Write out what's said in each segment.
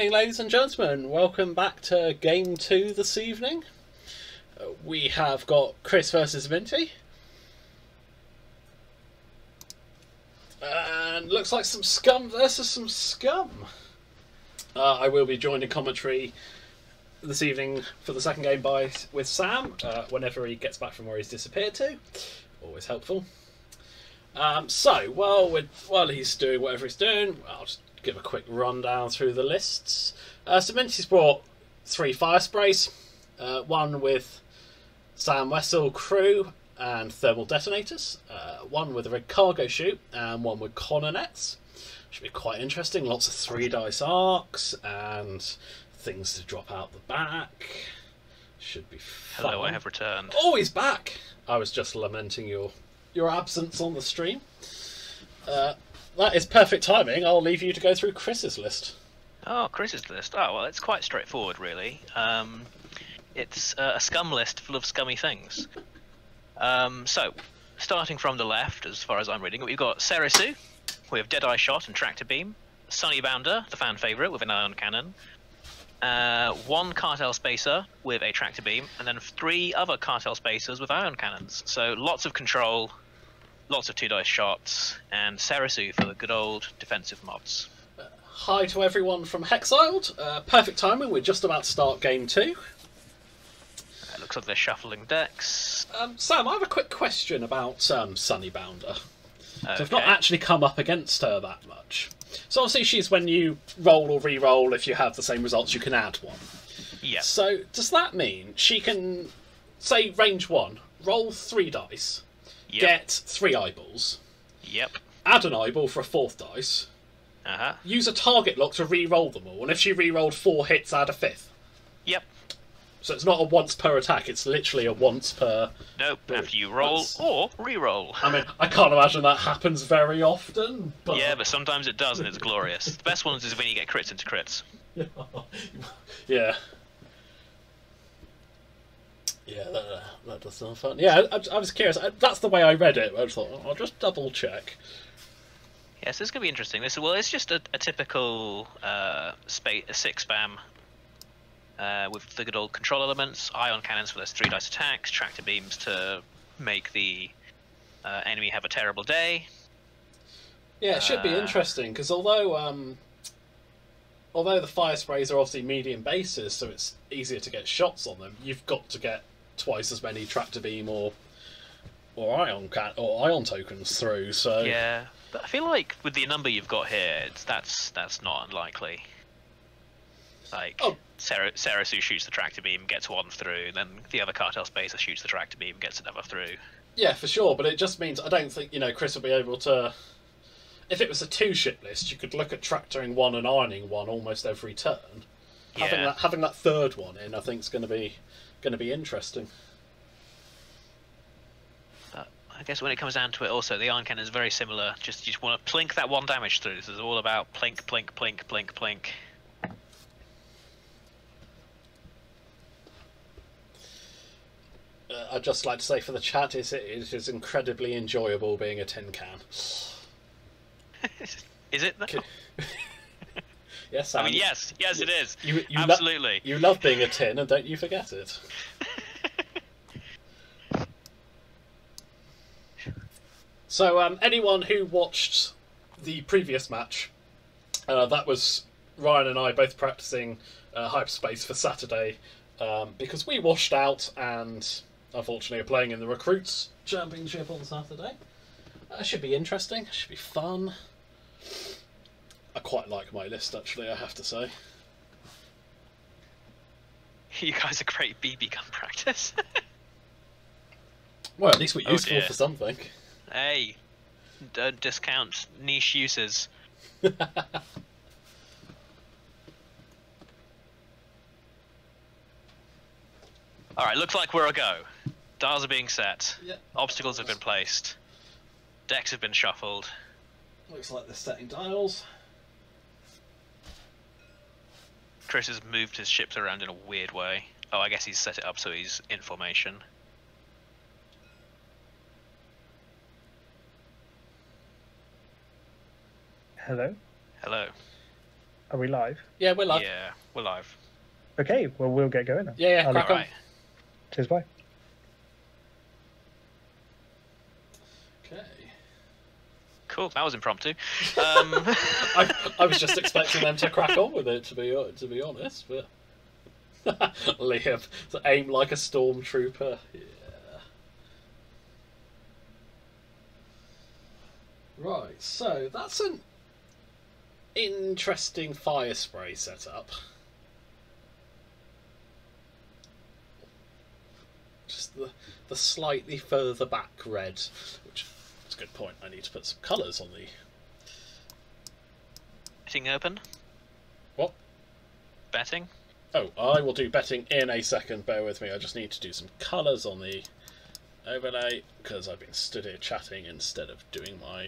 evening, ladies and gentlemen. Welcome back to Game 2 this evening. We have got Chris versus Minty. And looks like some Scum versus some Scum. I will be joined in commentary this evening for the second game with Sam, whenever he gets back from where he's disappeared to. Always helpful. While he's doing whatever he's doing, I'll just give a quick rundown through the lists. So Minty's brought 3 fire sprays, one with Sam Wessel crew and thermal detonators, one with a red cargo chute, and one with cornets. Should be quite interesting. Lots of 3 dice arcs and things to drop out the back. Should be fun. Hello, I have returned. Oh, he's back! I was just lamenting your absence on the stream. That is perfect timing. I'll leave you to go through Chris's list. Oh, Chris's list. Oh, well, it's quite straightforward, really. It's a scum list full of scummy things. So, starting from the left, as far as I'm reading, we've got Serasu with Deadeye Shot and Tractor Beam, Sunny Bounder, the fan favourite, with an ion cannon, 1 Cartel Spacer with a Tractor Beam, and then 3 other Cartel Spacers with ion cannons. So, lots of control. Lots of 2 dice shots, and Serasu for the good old defensive mods. Hi to everyone from Hexiled. Perfect timing, we're just about to start game 2. It looks like they're shuffling decks. Sam, I have a quick question about Sunny Bounder. Okay. So I've not actually come up against her that much. So obviously she's when you roll or re-roll, if you have the same results, you can add 1. Yeah. So does that mean she can, say, range 1, roll 3 dice, Yep. get 3 eyeballs, Yep. add an eyeball for a 4th dice, use a target lock to re-roll them all, and if she re-rolled 4 hits, add a 5th. Yep. So it's not a once per attack, it's literally a once per... Nope, after you roll or re-roll. I mean, I can't imagine that happens very often, but... Yeah, but sometimes it does, and it's glorious. The best ones is when you get crits into crits. Yeah. Yeah, that does sound fun. Yeah, I was curious. That's the way I read it. I just thought, I'll just double check. Yeah, so it's going to be interesting. It's just a typical 6 spam with the good old control elements, ion cannons for those 3 dice attacks, tractor beams to make the enemy have a terrible day. Yeah, it should be interesting, because although the fire sprays are obviously medium bases, so it's easier to get shots on them, you've got to get twice as many tractor beam or ion tokens through. So yeah, but I feel like with the number you've got here, that's not unlikely. Like Serasu shoots the tractor beam, gets 1 through, then the other Cartel Spacer shoots the tractor beam, gets another through. Yeah, for sure, but it just means I don't think Chris will be able to. If it was a 2-ship list, you could look at tractoring 1 and ironing 1 almost every turn. Yeah. Having that 3rd one in, I think, is going to be interesting. But I guess when it comes down to it, also the iron cannon is very similar. You just want to plink that 1 damage through. This is all about plink, plink, plink, plink, plink. I'd just like to say for the chat, it is incredibly enjoyable being a tin can. Is it? Yes, I mean, yes, it is. You absolutely. You love being a tin, and don't you forget it. So, anyone who watched the previous match, that was Ryan and I both practicing hyperspace for Saturday, because we washed out and unfortunately are playing in the Recruits Championship on Saturday. Should be interesting, should be fun. I quite like my list, actually, I have to say. You guys are great BB gun practice. Well, at least we're useful for something. Hey, don't discount niche uses. Alright, looks like we're a go. Dials are being set. Yep. Obstacles have been placed. Decks have been shuffled. Looks like they're setting dials. Chris has moved his ships around in a weird way. Oh, I guess he's set it up so he's in formation. Hello? Hello. Are we live? Yeah, we're live. Yeah, we're live. Okay, well, we'll get going then. Yeah, crack on. Alright. Cheers, bye. Okay. Cool, that was impromptu. I was just expecting them to crack on with it, to be honest, but Liam, to aim like a stormtrooper. Yeah. Right, so that's an interesting fire spray setup. Just the slightly further back red, which is a good point. I need to put some colours on the... Betting open? What? Betting? Oh, I will do betting in a second. Bear with me. I just need to do some colours on the overlay because I've been stood here chatting instead of doing my,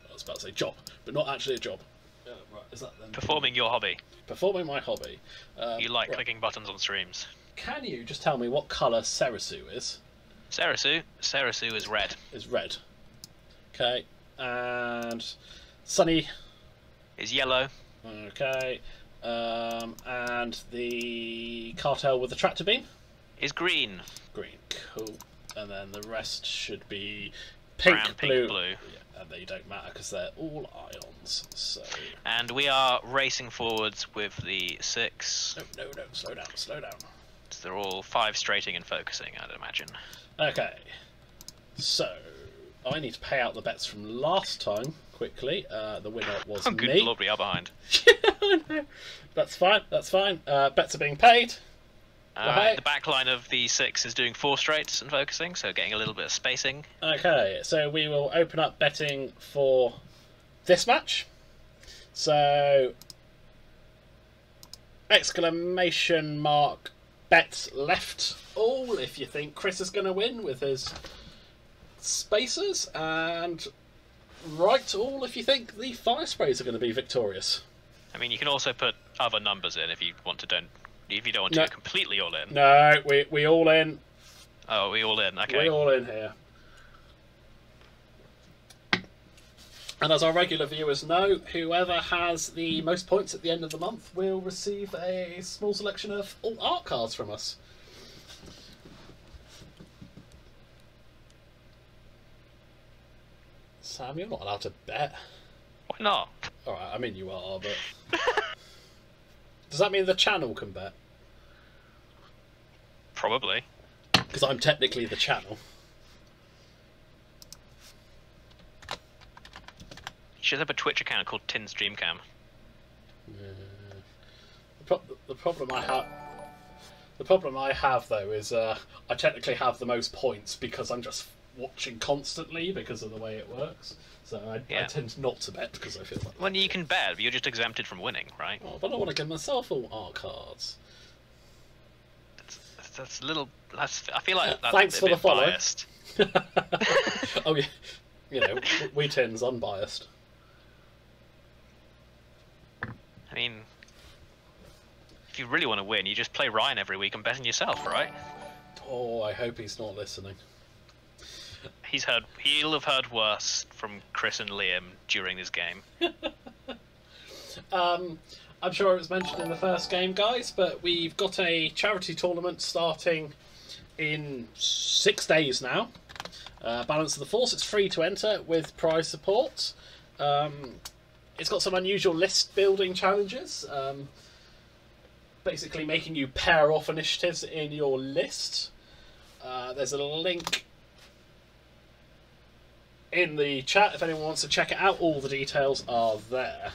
I was about to say job, but not actually a job. Right, is that then? Performing your hobby. Performing my hobby. You like right. clicking buttons on streams. Can you just tell me what colour Serasu is? Serasu is red. Is red. Okay. And Sunny Is yellow. Okay. And the cartel with the tractor beam? Is green. Green. Cool. And then the rest should be pink, Brown, blue. pink, blue. Yeah, and they don't matter because they're all ions. So. And we are racing forwards with the 6. No. Slow down. So they're all 5 straighting and focusing, I'd imagine. Okay. So I need to pay out the bets from last time quickly. The winner was Oh, me. good lord, we are behind. I know. That's fine. Bets are being paid. The back line of the 6 is doing 4 straights and focusing, so getting a little bit of spacing. Okay, so we will open up betting for this match. So, exclamation mark, bet left all if you think Chris is going to win with his spacers, and right all if you think the fire sprays are going to be victorious. I mean, you can also put other numbers in if you want to if you don't want to go completely all in. No, we all in. Oh, we all in. Okay. We all in here. And as our regular viewers know, whoever has the most points at the end of the month will receive a small selection of all art cards from us. Sam, you're not allowed to bet. Why not? Alright, I mean you are, but... Does that mean the channel can bet? Probably. Because I'm technically the channel. You should have a Twitch account called Tin Streamcam. The problem I have though is I technically have the most points because I'm just watching constantly because of the way it works. So I tend not to bet because I feel like... Well, you can bet, but you're just exempted from winning, right? Oh, but I want to give myself all art cards. That's a little... I feel like that's Thanks a for bit the follow. biased. Oh yeah, you know, we Tin's unbiased. I mean, if you really want to win, you just play Ryan every week and bet on yourself, right? Oh, I hope he's not listening. He'll have heard worse from Chris and Liam during this game. I'm sure it was mentioned in the first game, guys, but we've got a charity tournament starting in 6 days now. Balance of the Force, it's free to enter with prize support. It's got some unusual list building challenges, basically making you pair off initiatives in your list. There's a link in the chat if anyone wants to check it out. All the details are there.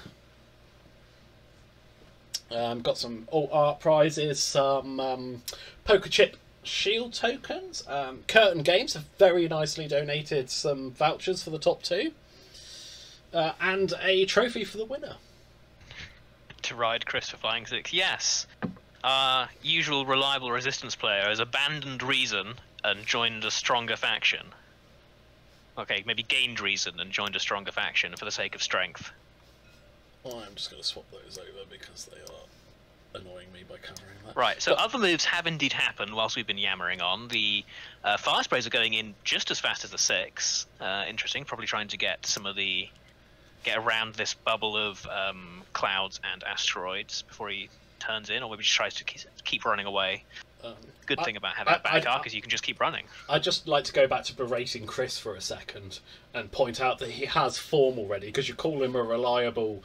Got some alt art prizes, some poker chip shield tokens. Curtain Games have very nicely donated some vouchers for the top 2. And a trophy for the winner. To ride Chris for Flying 6. Yes. Our usual reliable resistance player has abandoned reason and joined a stronger faction. Okay, maybe gained reason and joined a stronger faction for the sake of strength. Well, I'm just going to swap those over because they are annoying me by covering that. Right, so other moves have indeed happened whilst we've been yammering on. The fire sprays are going in just as fast as the 6. Interesting, probably trying to get some of the get around this bubble of clouds and asteroids before he turns in, or maybe just tries to keep running away. Good thing about having a back arc is you can just keep running. I'd just like to go back to berating Chris for a second and point out that he has form already, because you call him a reliable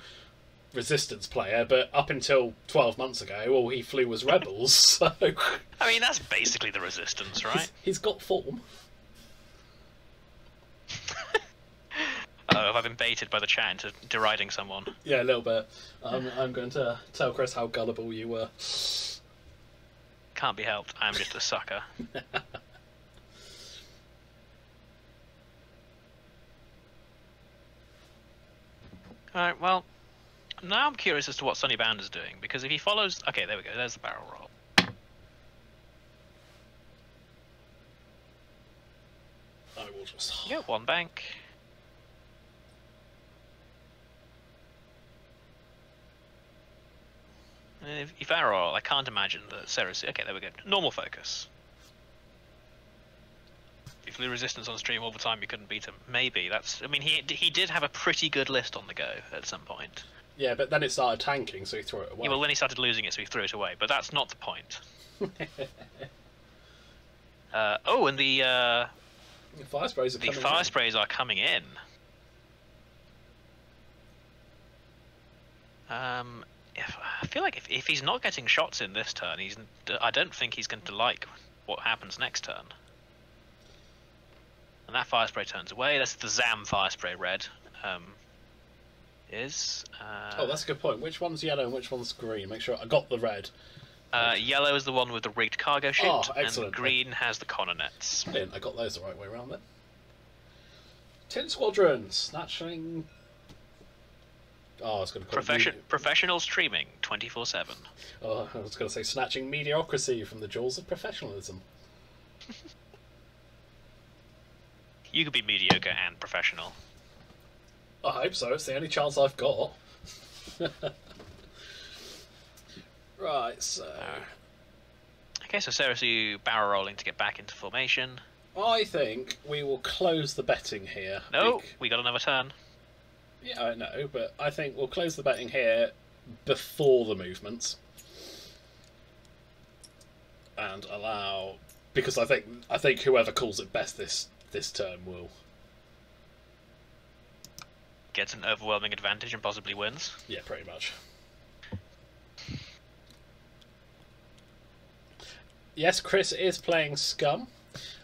resistance player, but up until 12 months ago, all he flew was rebels, so... I mean, that's basically the resistance, right? He's got form. Have I been baited by the chat into deriding someone? Yeah, a little bit. I'm going to tell Chris how gullible you were. Can't be helped, I'm just a sucker. Alright, well, now I'm curious as to what Sunny Bound is doing, because if he follows... Okay, there we go, there's the barrel roll. I will just... Yeah, one bank. And if barrel roll, I can't imagine that Ceres... Okay, there we go. Normal focus. If you flew resistance on stream all the time, you couldn't beat him. Maybe, that's... I mean, he did have a pretty good list on the go at some point. Yeah, but then it started tanking, so he threw it away. Yeah, well, then he started losing it, so he threw it away. But that's not the point. Oh, and the fire sprays are coming in. Sprays are coming in. I feel like if he's not getting shots in this turn, I don't think he's going to like what happens next turn. And that fire spray turns away. That's the Zam fire spray red. Oh, that's a good point. Which one's yellow and which one's green? Make sure I got the red. Yellow is the one with the rigged cargo chute, excellent. And green has the Connor nets. Brilliant. I got those the right way around then. Tin Squadron, snatching... Oh, I was going to call it... Professional streaming, 24/7. Oh, I was going to say snatching mediocrity from the jaws of professionalism. You could be mediocre and professional. I hope so. It's the only chance I've got. Right, so... Okay, so Ceresu barrel rolling to get back into formation. I think we will close the betting here. No, we got another turn. Yeah, I know, but I think we'll close the betting here before the movements. And allow... Because I think whoever calls it best this turn will... Gets an overwhelming advantage and possibly wins. Yeah, pretty much. Yes, Chris is playing Scum.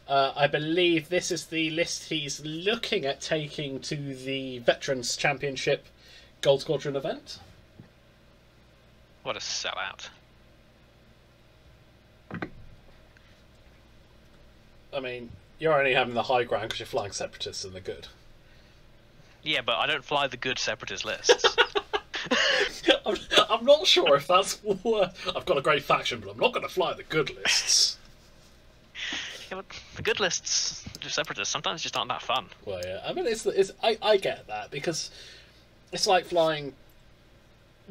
I believe this is the list he's looking at taking to the Veterans Championship Gold Squadron event. What a sellout. I mean, you're only having the high ground because you're flying Separatists and they're good. Yeah, but I don't fly the good Separatist lists. I'm not sure if that's... I've got a great faction, but I'm not going to fly the good lists. Yeah, but the good lists, the Separatists, sometimes just aren't that fun. Well, yeah. I mean, I get that, because it's like flying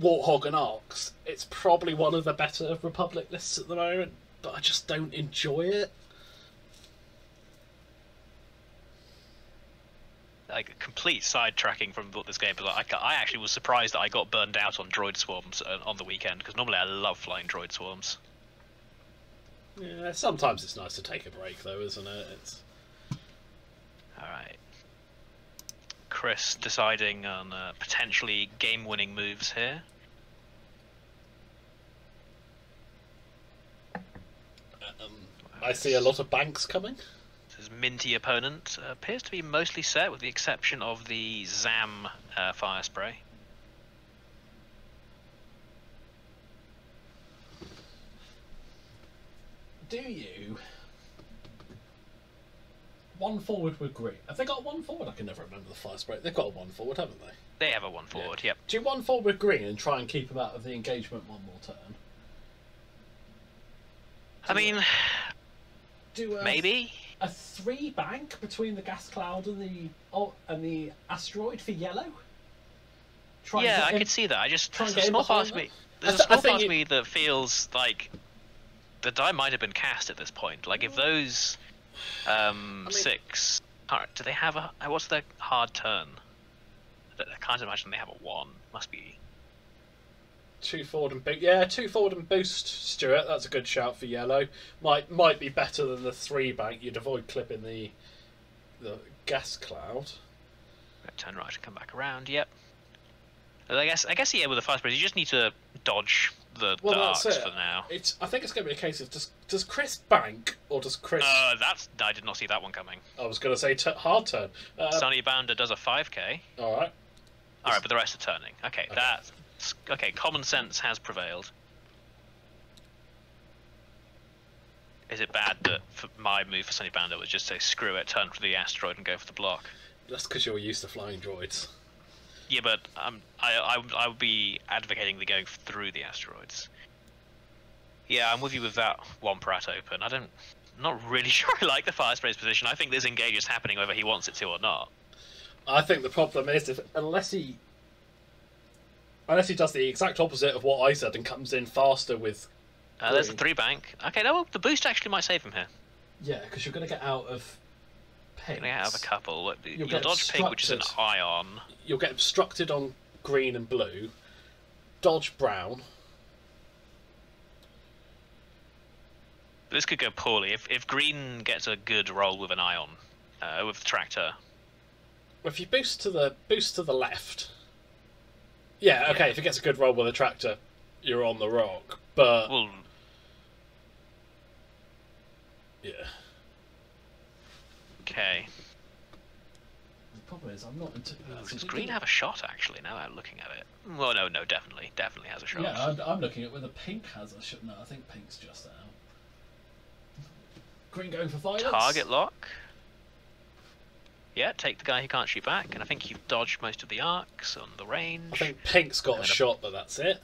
Warthog and Arcs. It's probably one of the better Republic lists at the moment, but I just don't enjoy it. Like, complete sidetracking from this game, but like, I actually was surprised that I got burned out on droid swarms on the weekend, because normally I love flying droid swarms. Yeah, sometimes it's nice to take a break, though, isn't it? It's... Alright. Chris deciding on potentially game-winning moves here. I see a lot of banks coming. His Minty opponent appears to be mostly set, with the exception of the Zam fire spray. Do you? One forward with green. Have they got one forward? I can never remember the fire spray. They've got a one forward, haven't they? They have a one forward, yeah. Yep. Do you one forward with green and try and keep them out of the engagement one more turn? Maybe a 3 bank between the gas cloud and the asteroid for yellow. I could see that. There's a small part of me. There's a small part of me that feels like the die might have been cast at this point. Like if those 6, do they have what's their hard turn? I can't imagine they have a 1. Must be 2 forward and boost. Yeah, 2 forward and boost, Stuart. That's a good shout for yellow. Might be better than the 3 bank. You'd avoid clipping the gas cloud. turn right and come back around. Yep. I guess yeah. With the fast break, you just need to dodge the arcs for now. I think it's going to be a case of does Chris bank or does Chris? I did not see that one coming. I was going to say hard turn. Sunny Bounder does a 5k. All right. All right, but the rest are turning. Okay, that's okay. Common sense has prevailed. Is it bad that my move for Sunny Bounder was just say screw it, turn for the asteroid and go for the block? That's because you're used to flying droids. Yeah, but I would be advocating the going through the asteroids. Yeah, I'm with you with that one Prat open. I'm not really sure I like the fire spray's position. I think this engage is happening whether he wants it to or not. I think the problem is unless he does the exact opposite of what I said and comes in faster with. There's the 3 bank. Okay, no, the boost actually might save him here. Yeah, because you're going to get out of pigs. You're going to get out of a couple. You'll dodge pig, which is an ion. You'll get obstructed on green and blue. Dodge brown. This could go poorly. If green gets a good roll with an ion, with the tractor. If you boost to the left. Yeah, okay. Yeah. If it gets a good roll with a tractor, you're on the rock. But well, yeah. Okay. The problem is I'm not into. Does green have a shot actually? Now I'm looking at it. Well, no, definitely has a shot. Yeah, I'm looking at whether pink has a shot. No, I think pink's just out. Green going for violence. Target lock. Yeah, take the guy who can't shoot back, and I think you've dodged most of the arcs on the range. I think pink's got a shot, but that's it.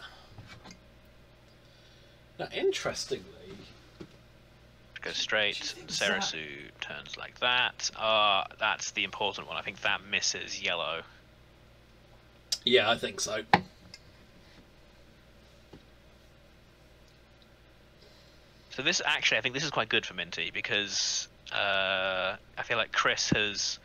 Now, interestingly, go straight. Serasu turns like that. That's the important one. I think that misses yellow. Yeah, I think so. So this actually, I think this is quite good for Minty because I feel like Chris has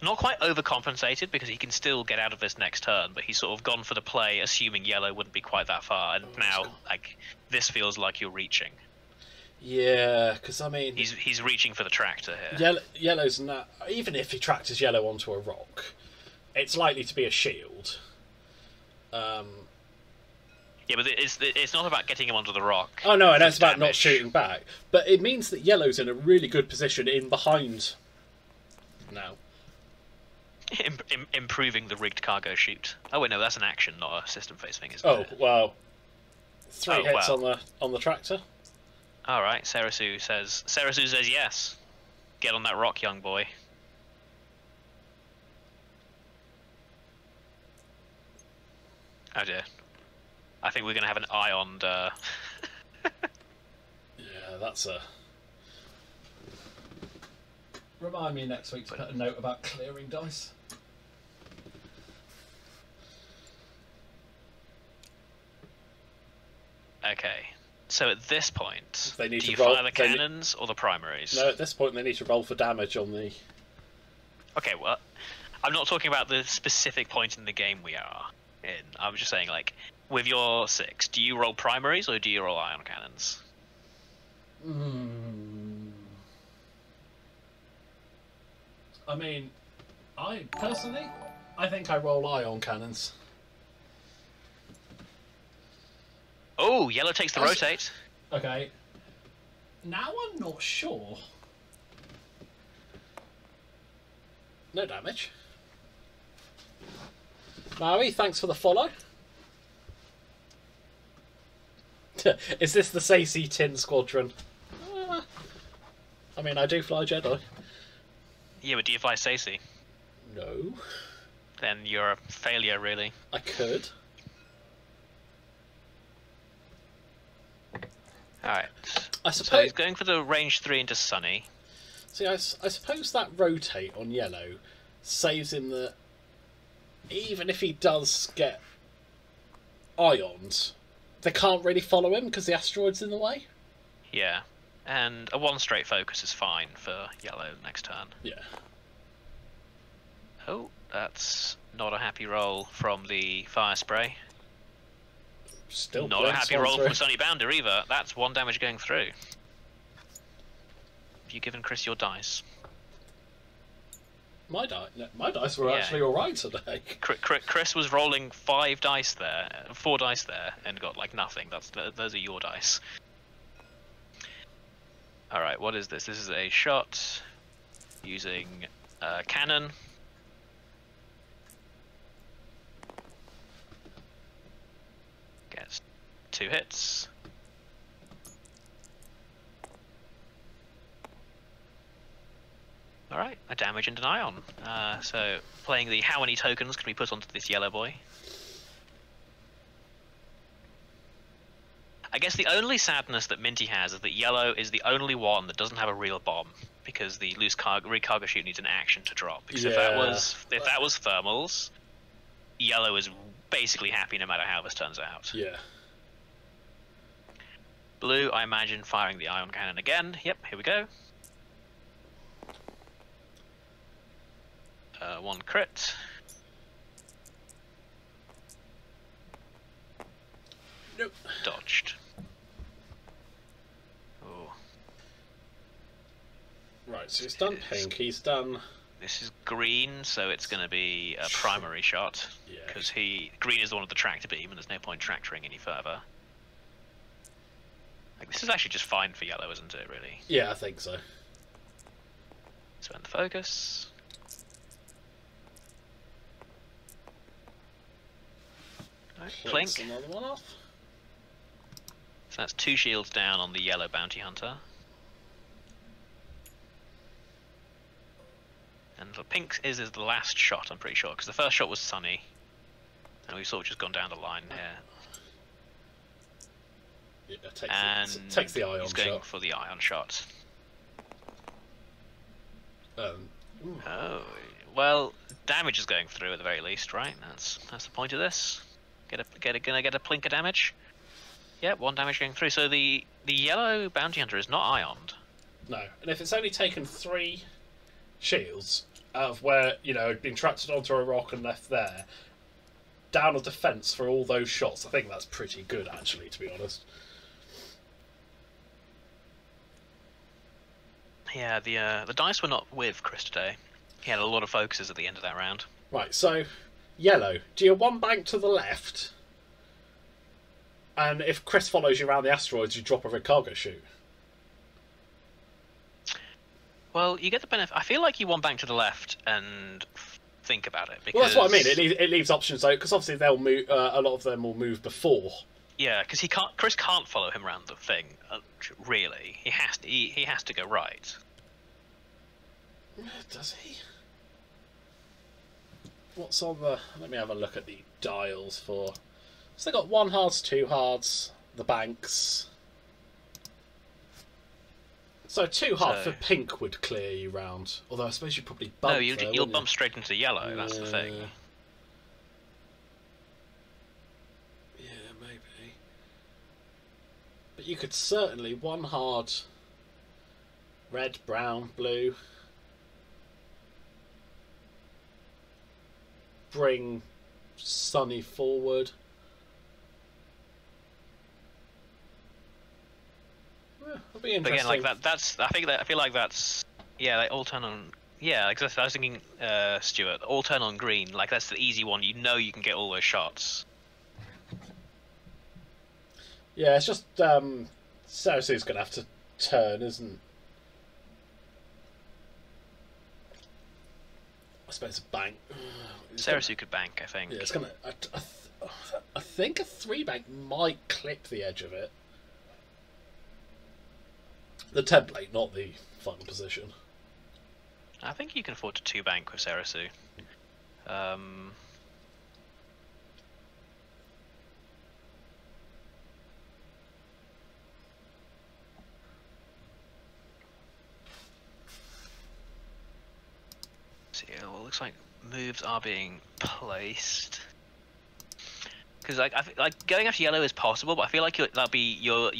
not quite overcompensated because he can still get out of this next turn, but he's sort of gone for the play, assuming yellow wouldn't be quite that far, and now like this feels like you're reaching. Yeah, because I mean he's reaching for the tractor here. Yellow's not, even if he tractors yellow onto a rock, it's likely to be a shield. Yeah, but it's not about getting him onto the rock. Oh no, and it's about not shooting back. But it means that yellow's in a really good position in behind now. Improving the rigged cargo shoot. Oh wait, no, that's an action, not a system phase thing, isn't it? Oh wow, 3 hits on the tractor. All right, Serasu says yes. Get on that rock, young boy. Oh dear. I think we're going to have an ion. Yeah, that's a. Remind me next week to put a note about clearing dice. Okay, so at this point, do you fire the cannons or the primaries? No, at this point they need to roll for damage on the. Okay, well, I'm not talking about the specific point in the game we are in. I'm just saying, like, with your 6, do you roll primaries or do you roll ion cannons? I mean, I think I roll ion cannons. Oh, yellow takes the rotate. Okay. Now I'm not sure. No damage. Maui, thanks for the follow. Is this the Sacy Tin Squadron? I mean, I do fly Jedi. Yeah, but do you fly Sacy? No. Then you're a failure, really. I could. Alright. I suppose... So he's going for the range 3 into Sunny. See, I suppose that rotate on yellow saves him the... Even if he does get ions, they can't really follow him because the asteroid's in the way. Yeah. And a 1 straight focus is fine for yellow next turn. Yeah. Oh, That's not a happy roll from the fire spray. Still not a happy roll through. from Sunny Bounder either. That's 1 damage going through. Have you given Chris your dice? My dice were actually alright today. Chris was rolling 4 dice there, and got like nothing. Those are your dice. All right, what is this? This is a shot using cannon. Gets 2 hits. Alright, a damage and an ion. So, playing the how many tokens can we put onto this yellow boy? I guess the only sadness that Minty has is that yellow is the only one that doesn't have a real bomb, because the loose recargo chute needs an action to drop. Because if that was thermals, yellow is basically happy no matter how this turns out. Yeah. Blue, I imagine firing the ion cannon again. Yep, here we go. 1 crit. Nope. Dodged. Oh. Right, so he's done pink, he's done... This is green, so it's going to be a primary shot. Yeah. Because green is the one with the tractor beam, and there's no point tractoring any further. Like, this is actually just fine for yellow, isn't it, really? Yeah, I think so. Spend the focus. Right, plink. Another one off. So that's 2 shields down on the yellow bounty hunter. And the pink is the last shot, I'm pretty sure, because the first shot was Sunny. And we've sort of just gone down the line here. Yeah, takes the ion he's shot. going for the ion shot. Oh, well, damage is going through at the very least, right? That's the point of this. Gonna get a plink of damage. Yeah, 1 damage going through. So the yellow bounty hunter is not ioned. No, and if it's only taken 3 shields out of where, you know, been trapped onto a rock and left there, down a defense for all those shots, I think that's pretty good, actually, to be honest. Yeah, the dice were not with Chris today. He had a lot of focuses at the end of that round. Right, so yellow, do you 1 bank to the left? And if Chris follows you around the asteroids, you drop a recargo chute. Well, you get the benefit. I feel like you 1 bank to the left and think about it. Because... Well, that's what I mean. It leaves options though, because obviously they'll move. A lot of them will move before. Yeah, because Chris can't follow him around the thing. Really, he has to. He has to go right. Does he? What's on the... Let me have a look at the dials for... So they got 1 hards, 2 hards, the banks. So 2 hard for pink would clear you round. Although I suppose you probably bump. No, you'll bump straight into yellow. That's the thing. Yeah, maybe. But you could certainly 1 hard, red, brown, blue. Bring Sunny forward. Yeah, that'll be interesting. But again, like that's. I feel like that's. Yeah, they all turn on. Yeah, exactly. I was thinking, Stuart, all turn on green. Like that's the easy one. You know, you can get all those shots. Yeah, it's just Sarasu's gonna have to turn, isn't? I suppose a bank. Sarasu could bank, I think. Yeah, it's gonna. I think a 3 bank might clip the edge of it. The template, not the final position. I think you can afford to 2 bank with Sarasu. See, well, it looks like moves are being placed. Because like going after yellow is possible, but I feel like you'd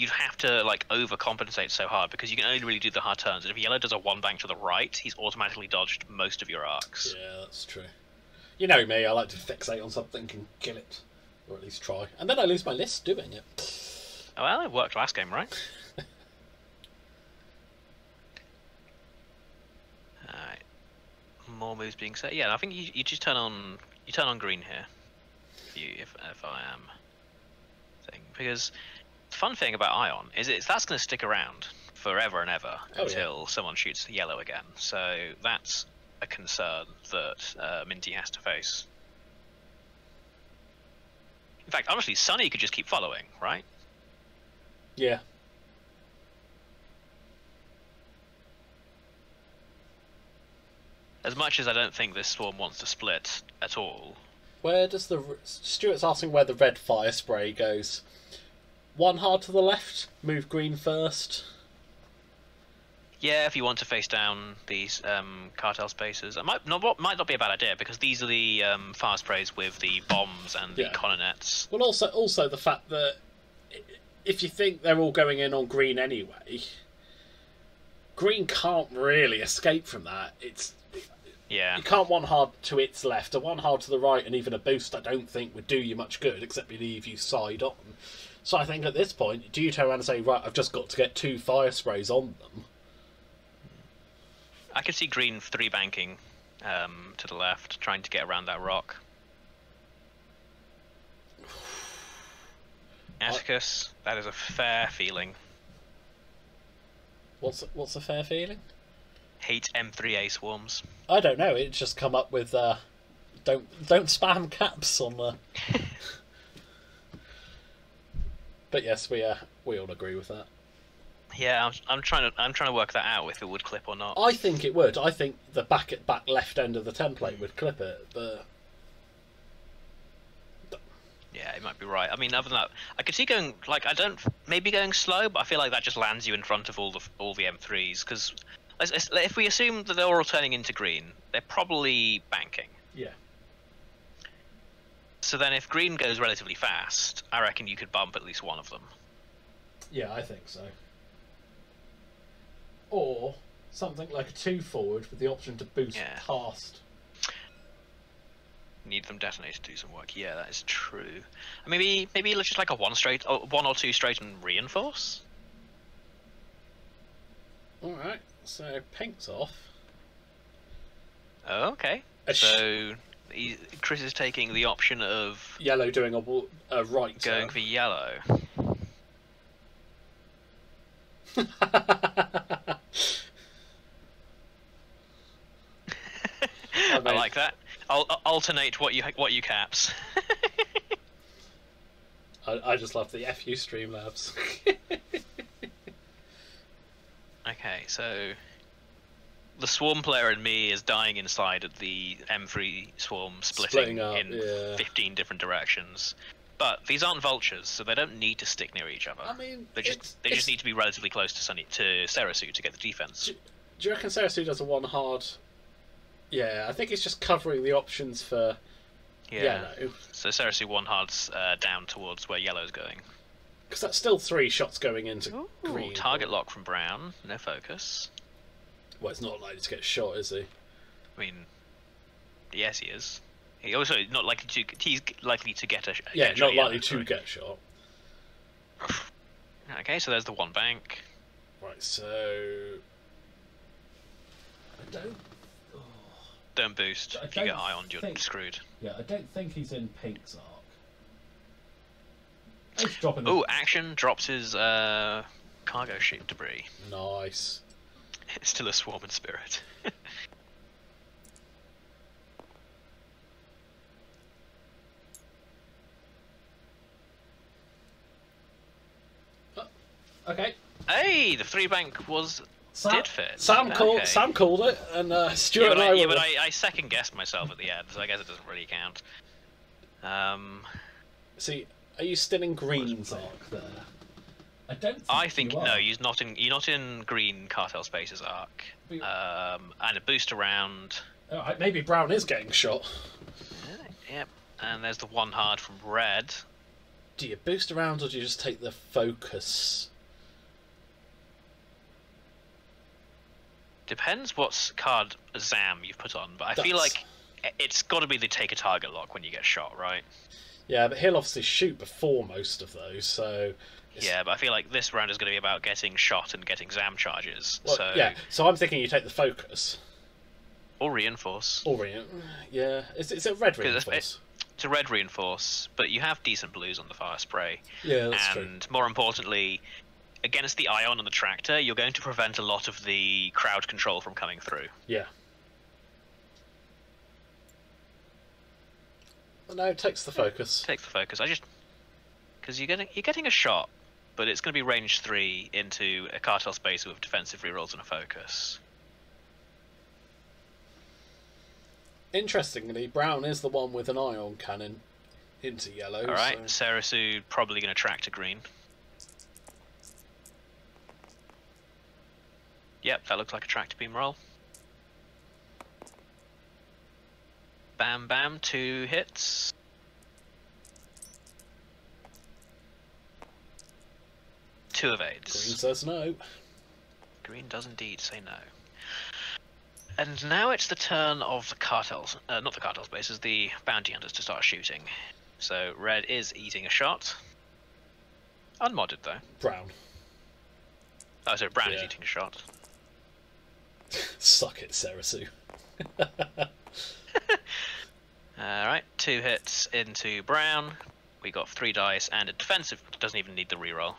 have to like overcompensate so hard because you can only really do the hard turns. And if yellow does a 1 bank to the right, he's automatically dodged most of your arcs. Yeah, that's true. You know me, I like to fixate on something and kill it. Or at least try. And then I lose my list doing it. Oh, well, it worked last game, right? Alright. More moves being set. Yeah, I think you just turn on green here. If I am thing. Because the fun thing about Ion is that's gonna stick around forever and ever until someone shoots yellow again. So that's a concern that Minty has to face. In fact, honestly, Sunny could just keep following, right? Yeah. As much as I don't think this swarm wants to split at all. Where does Stuart's asking where the red fire spray goes. One hard to the left, move green first. Yeah, if you want to face down these cartel spaces, it might not be a bad idea because these are the fire sprays with the bombs and the colonnettes. Well, also the fact that if you think they're all going in on green anyway, green can't really escape from that. You can't one hard to its left, a one hard to the right, and even a boost I don't think would do you much good, except leave you side on. So I think at this point, do you turn around and say, right, I've just got to get 2 fire sprays on them? I could see green 3 banking to the left, trying to get around that rock. Atticus, that is a fair feeling. What's a fair feeling? Hate M3A swarms. I don't know. It's just come up with don't spam caps on the. But yes, we all agree with that. Yeah, I'm trying to work that out if it would clip or not. I think it would. I think the back left end of the template would clip it, but yeah, it might be right. I mean, other than that, I could see going maybe going slow, but I feel like that just lands you in front of all the M3s because if we assume that they're all turning into green, they're probably banking. Yeah. So then, if green goes relatively fast, I reckon you could bump at least one of them. Yeah, I think so. Or something like a 2 forward with the option to boost past. Need them definitely to do some work. Yeah, that is true. Maybe let's just like a 1 or 2 straight and reinforce. All right. So pink's off. Oh, okay. So Chris is taking the option of yellow doing a right going for yellow. I like that. I'll alternate what you caps. I just love the FU Streamlabs. Okay, so the swarm player in me is dying inside at the M3 swarm splitting up, in 15 different directions. But these aren't vultures, so they don't need to stick near each other. I mean, they just need to be relatively close to Serasu to get the defense. Do you reckon Serasu does a 1 hard? Yeah, I think it's just covering the options for yellow. So Serasu 1 hard's down towards where yellow's going. Because that's still 3 shots going into green. Target lock from brown, no focus. Well, it's not likely to get shot, is he? I mean, yes, he is. He also not likely to. He's likely to get a. Not likely to get shot. Okay, so there's the 1 bank. Right, so I don't boost. If you get Ion, you're screwed. Yeah, I don't think he's in Pink's arc. Oh, action drops his cargo ship debris. Nice. It's still a swarm in spirit. Okay. Hey, the 3 bank did fit. Sam called it, and Stuart and I were. Yeah, but I second guessed myself at the end, so I guess it doesn't really count. See, are you still in Green's arc there? I think no, you're not in Green Cartel Space's arc. And a boost around. Oh, maybe Brown is getting shot. Yep, and there's the 1 hard from Red. Do you boost around or do you just take the focus? Depends what card Zam you've put on, but I feel like it's got to be the take a target lock when you get shot, right? Yeah, but he'll obviously shoot before most of those, so... Yeah, but I feel like this round is going to be about getting shot and getting ZAM charges. Well, so... Yeah, so I'm thinking you take the focus. Or reinforce. Yeah. Is it red reinforce? It's a red reinforce, but you have decent blues on the fire spray. Yeah, that's true. And more importantly, against the ion and the tractor, you're going to prevent a lot of the crowd control from coming through. Yeah. No, it takes the focus. Takes the focus. Because you're getting a shot, but it's going to be range 3 into a cartel space with defensive rerolls and a focus. Interestingly, brown is the one with an ion cannon into yellow. Alright, so... Sarasu probably going to track to green. Yep, that looks like a tractor beam roll. Bam bam, 2 hits. Two evades. Green says no. Green does indeed say no. And now it's the turn of the cartels, not the cartel spaces, the bounty hunters to start shooting. So red is eating a shot. Unmodded though. Brown. Oh, so brown is eating a shot. Suck it, Sarasu. Alright, 2 hits into brown. We got 3 dice and a defensive, doesn't even need the reroll.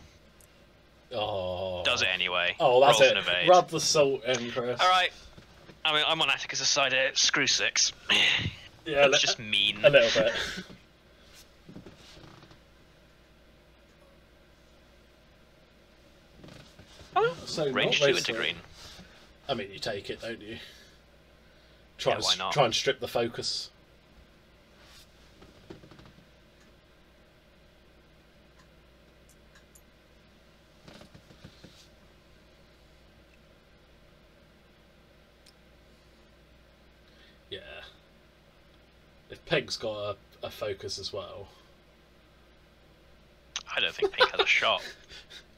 Oh. Does it anyway. Oh, that's Rolls it. an evade. Rub the salt in, Chris. Alright. I mean, I'm on Atticus' side here. Screw 6. Yeah, that's just mean. A little bit. So range 2 into green. I mean, you take it, don't you? Why not? Try and strip the focus. Yeah. If Peg's got a focus as well. I don't think Pink has a shot.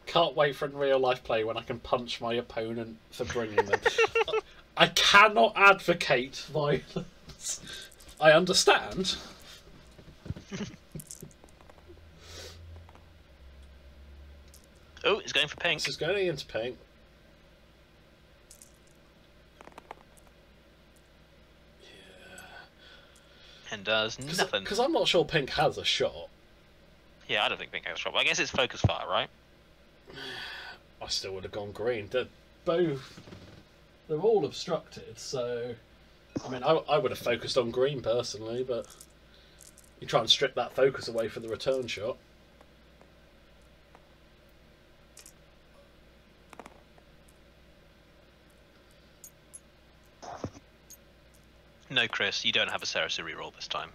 Can't wait for in real life play when I can punch my opponent for bringing them. I cannot advocate violence. I understand. Oh, he's going for pink. This is going into pink. Yeah. And does nothing. Because I'm not sure pink has a shot. Yeah, I don't think pink has a shot. But I guess it's focus fire, right? I still would have gone green. They're all obstructed, so... I mean, I would have focused on green personally, but... You try and strip that focus away for the return shot. No, Chris, you don't have a Sarasu reroll this time.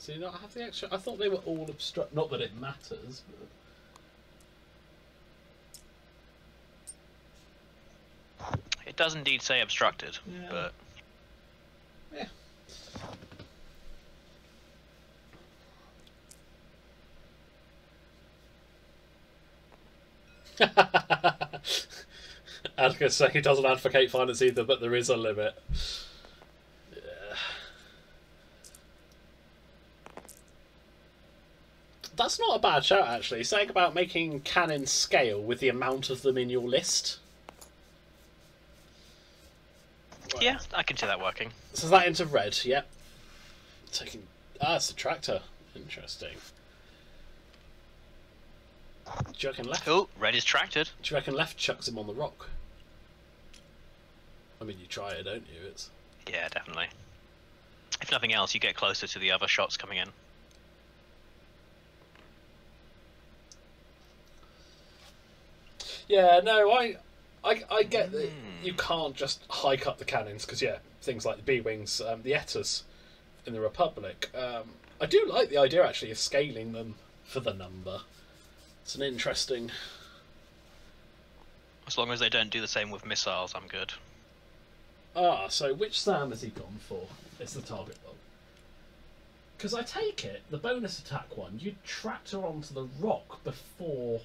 Do you not have the extra? I thought they were all obstruct. Not that it matters, but... It does indeed say obstructed, Yeah. but... Yeah. Atticus saying he doesn't advocate violence either, but there is a limit. Yeah. That's not a bad shout, actually. Saying about making cannons scale with the amount of them in your list. Right. Yeah, I can see that working. So that into red, yep. Taking... Ah, it's the tractor. Interesting. Do you reckon left? Oh, red is tracted. Do you reckon left chucks him on the rock? I mean, you try it, don't you? It's... Yeah, definitely. If nothing else, you get closer to the other shots coming in. Yeah, no, I get that you can't just hike up the cannons, because, yeah, things like the B-Wings, the Etters in the Republic. I do like the idea, actually, of scaling them for the number. It's an interesting... As long as they don't do the same with missiles, I'm good. Ah, so which SAM has he gone for? It's the target one. Because I take it, the bonus attack one, you'd tractor onto the rock before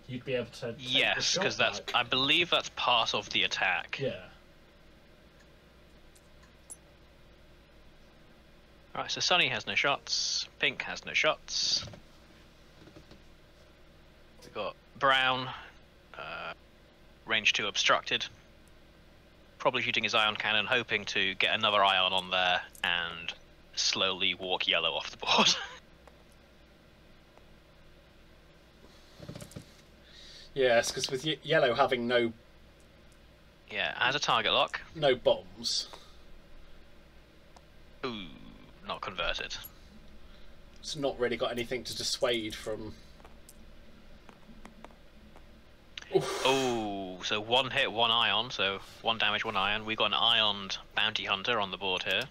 you'd be able to take Yes, because that's... I believe that's part of the attack. Yeah. Alright, so Sunny has no shots, Pink has no shots. We've got Brown, range 2 obstructed. Probably shooting his ion cannon, hoping to get another ion on there and slowly walk Yellow off the board. Yes, because with Yellow having no... Yeah, as a target lock. No bombs. Ooh, not converted. It's not really got anything to dissuade from... Oh, so 1 hit, 1 ion, so 1 damage, 1 ion. We've got an ioned bounty hunter on the board here.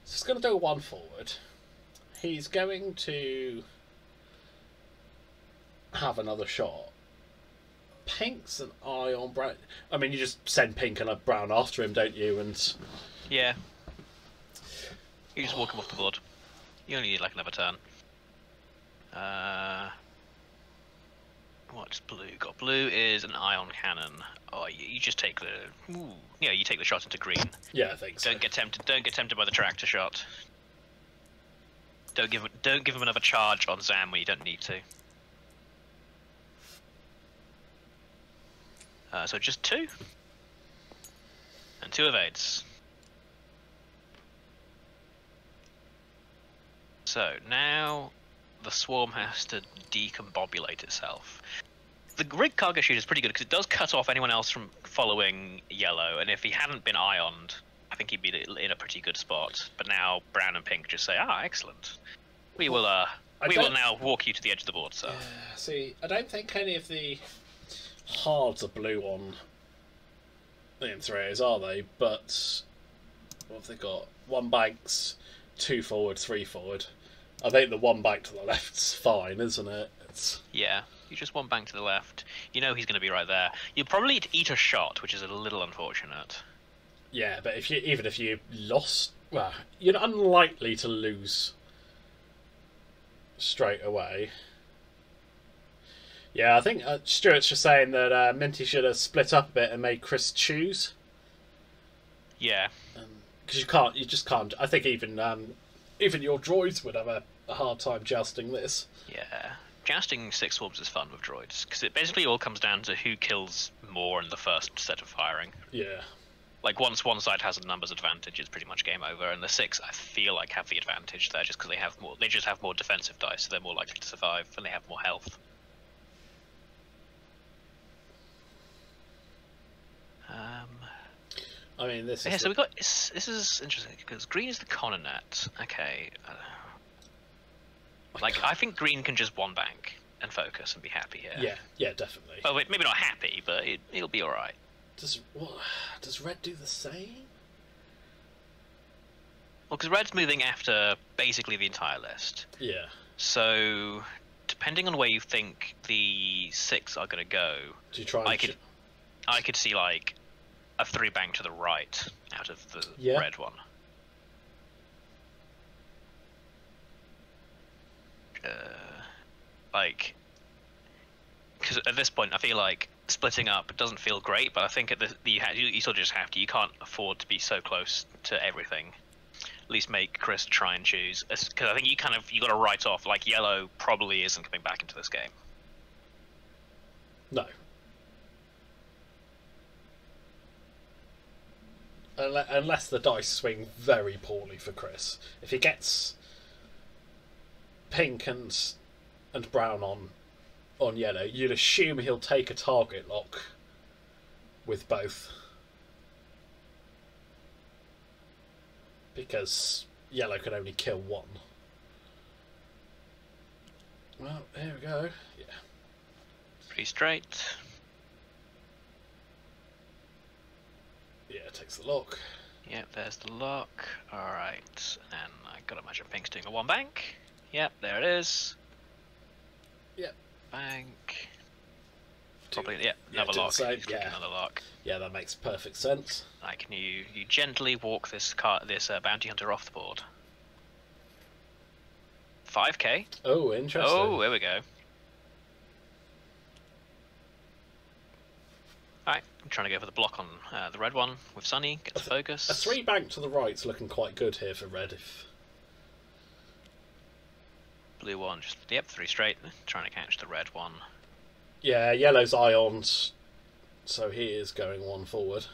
So he's going to do 1 forward. He's going to have another shot. Pink's an eye on Brown. I mean, you just send Pink and a Brown after him, don't you? And yeah, you just walk him off the board. You only need like another turn. What's blue? Got blue is an ion cannon. Oh, you just take the. Ooh, yeah, you take the shot into green. Yeah, I think so. Don't get tempted. Don't get tempted by the tractor shot. Don't give him another charge on Zam when you don't need to. So just 2. And 2 evades. So now the swarm has to decombobulate itself. The rig cargo shoot is pretty good because it does cut off anyone else from following Yellow, and if he hadn't been ioned, I think he'd be in a pretty good spot. But now Brown and Pink just say, "Ah, excellent. We will now walk you to the edge of the board." So see, I don't think any of the hards are blue on the M3s, are they? But what have they got? 1 banks, 2 forward, 3 forward. I think the 1 bank to the left's fine, isn't it? Yeah, you just 1 bank to the left. You know he's going to be right there. You'll probably eat a shot, which is a little unfortunate. Yeah, but even if you lost, well, you're unlikely to lose straight away. Yeah, I think Stuart's just saying that Minty should have split up a bit and made Chris choose. Yeah. Because you just can't. I think even your droids would have a hard time jousting this. Yeah. Jousting 6 swarms is fun with droids, because it basically all comes down to who kills more in the first set of firing. Yeah. Like, once one side has a numbers advantage, it's pretty much game over, and the 6, I feel like, have the advantage there, just because they just have more defensive dice, so they're more likely to survive, and they have more health. I mean, this is... Yeah, so we got... This is interesting, because green is the Coronet. Okay. Like, I think green can just 1 bank and focus and be happy here. Yeah, definitely. Well, maybe not happy, but it'll be alright. Does red do the same? Well, because red's moving after basically the entire list. Yeah. So, depending on where you think the 6 are going to go... Do you try and... I could see, like, a 3 bank to the right out of the red one. Like, because at this point I feel like splitting up doesn't feel great, but I think you sort of just have to. You can't afford to be so close to everything. At least make Chris try and choose, because I think you got to write off, like, Yellow probably isn't coming back into this game. No. Unless the dice swing very poorly for Chris. If he gets Pink and Brown on Yellow, you'd assume he'll take a target lock with both. Because Yellow can only kill 1. Well, here we go. Yeah. Pretty straight. Yeah, it takes the lock. Yep, there's the lock. Alright, and I gotta imagine Pink's doing a 1 bank. Yep, there it is. Yep. Bank. Probably, another lock. Another lock. Yeah, that makes perfect sense. Like, you gently walk this bounty hunter off the board. 5k. Oh, interesting. Oh, here we go. Alright, I'm trying to go for the block on the red one with Sunny, get the focus. A 3 bank to the right's looking quite good here for red. If Blue one, just, yep, 3 straight, trying to catch the red one. Yeah, yellow's ions, so he is going 1 forward.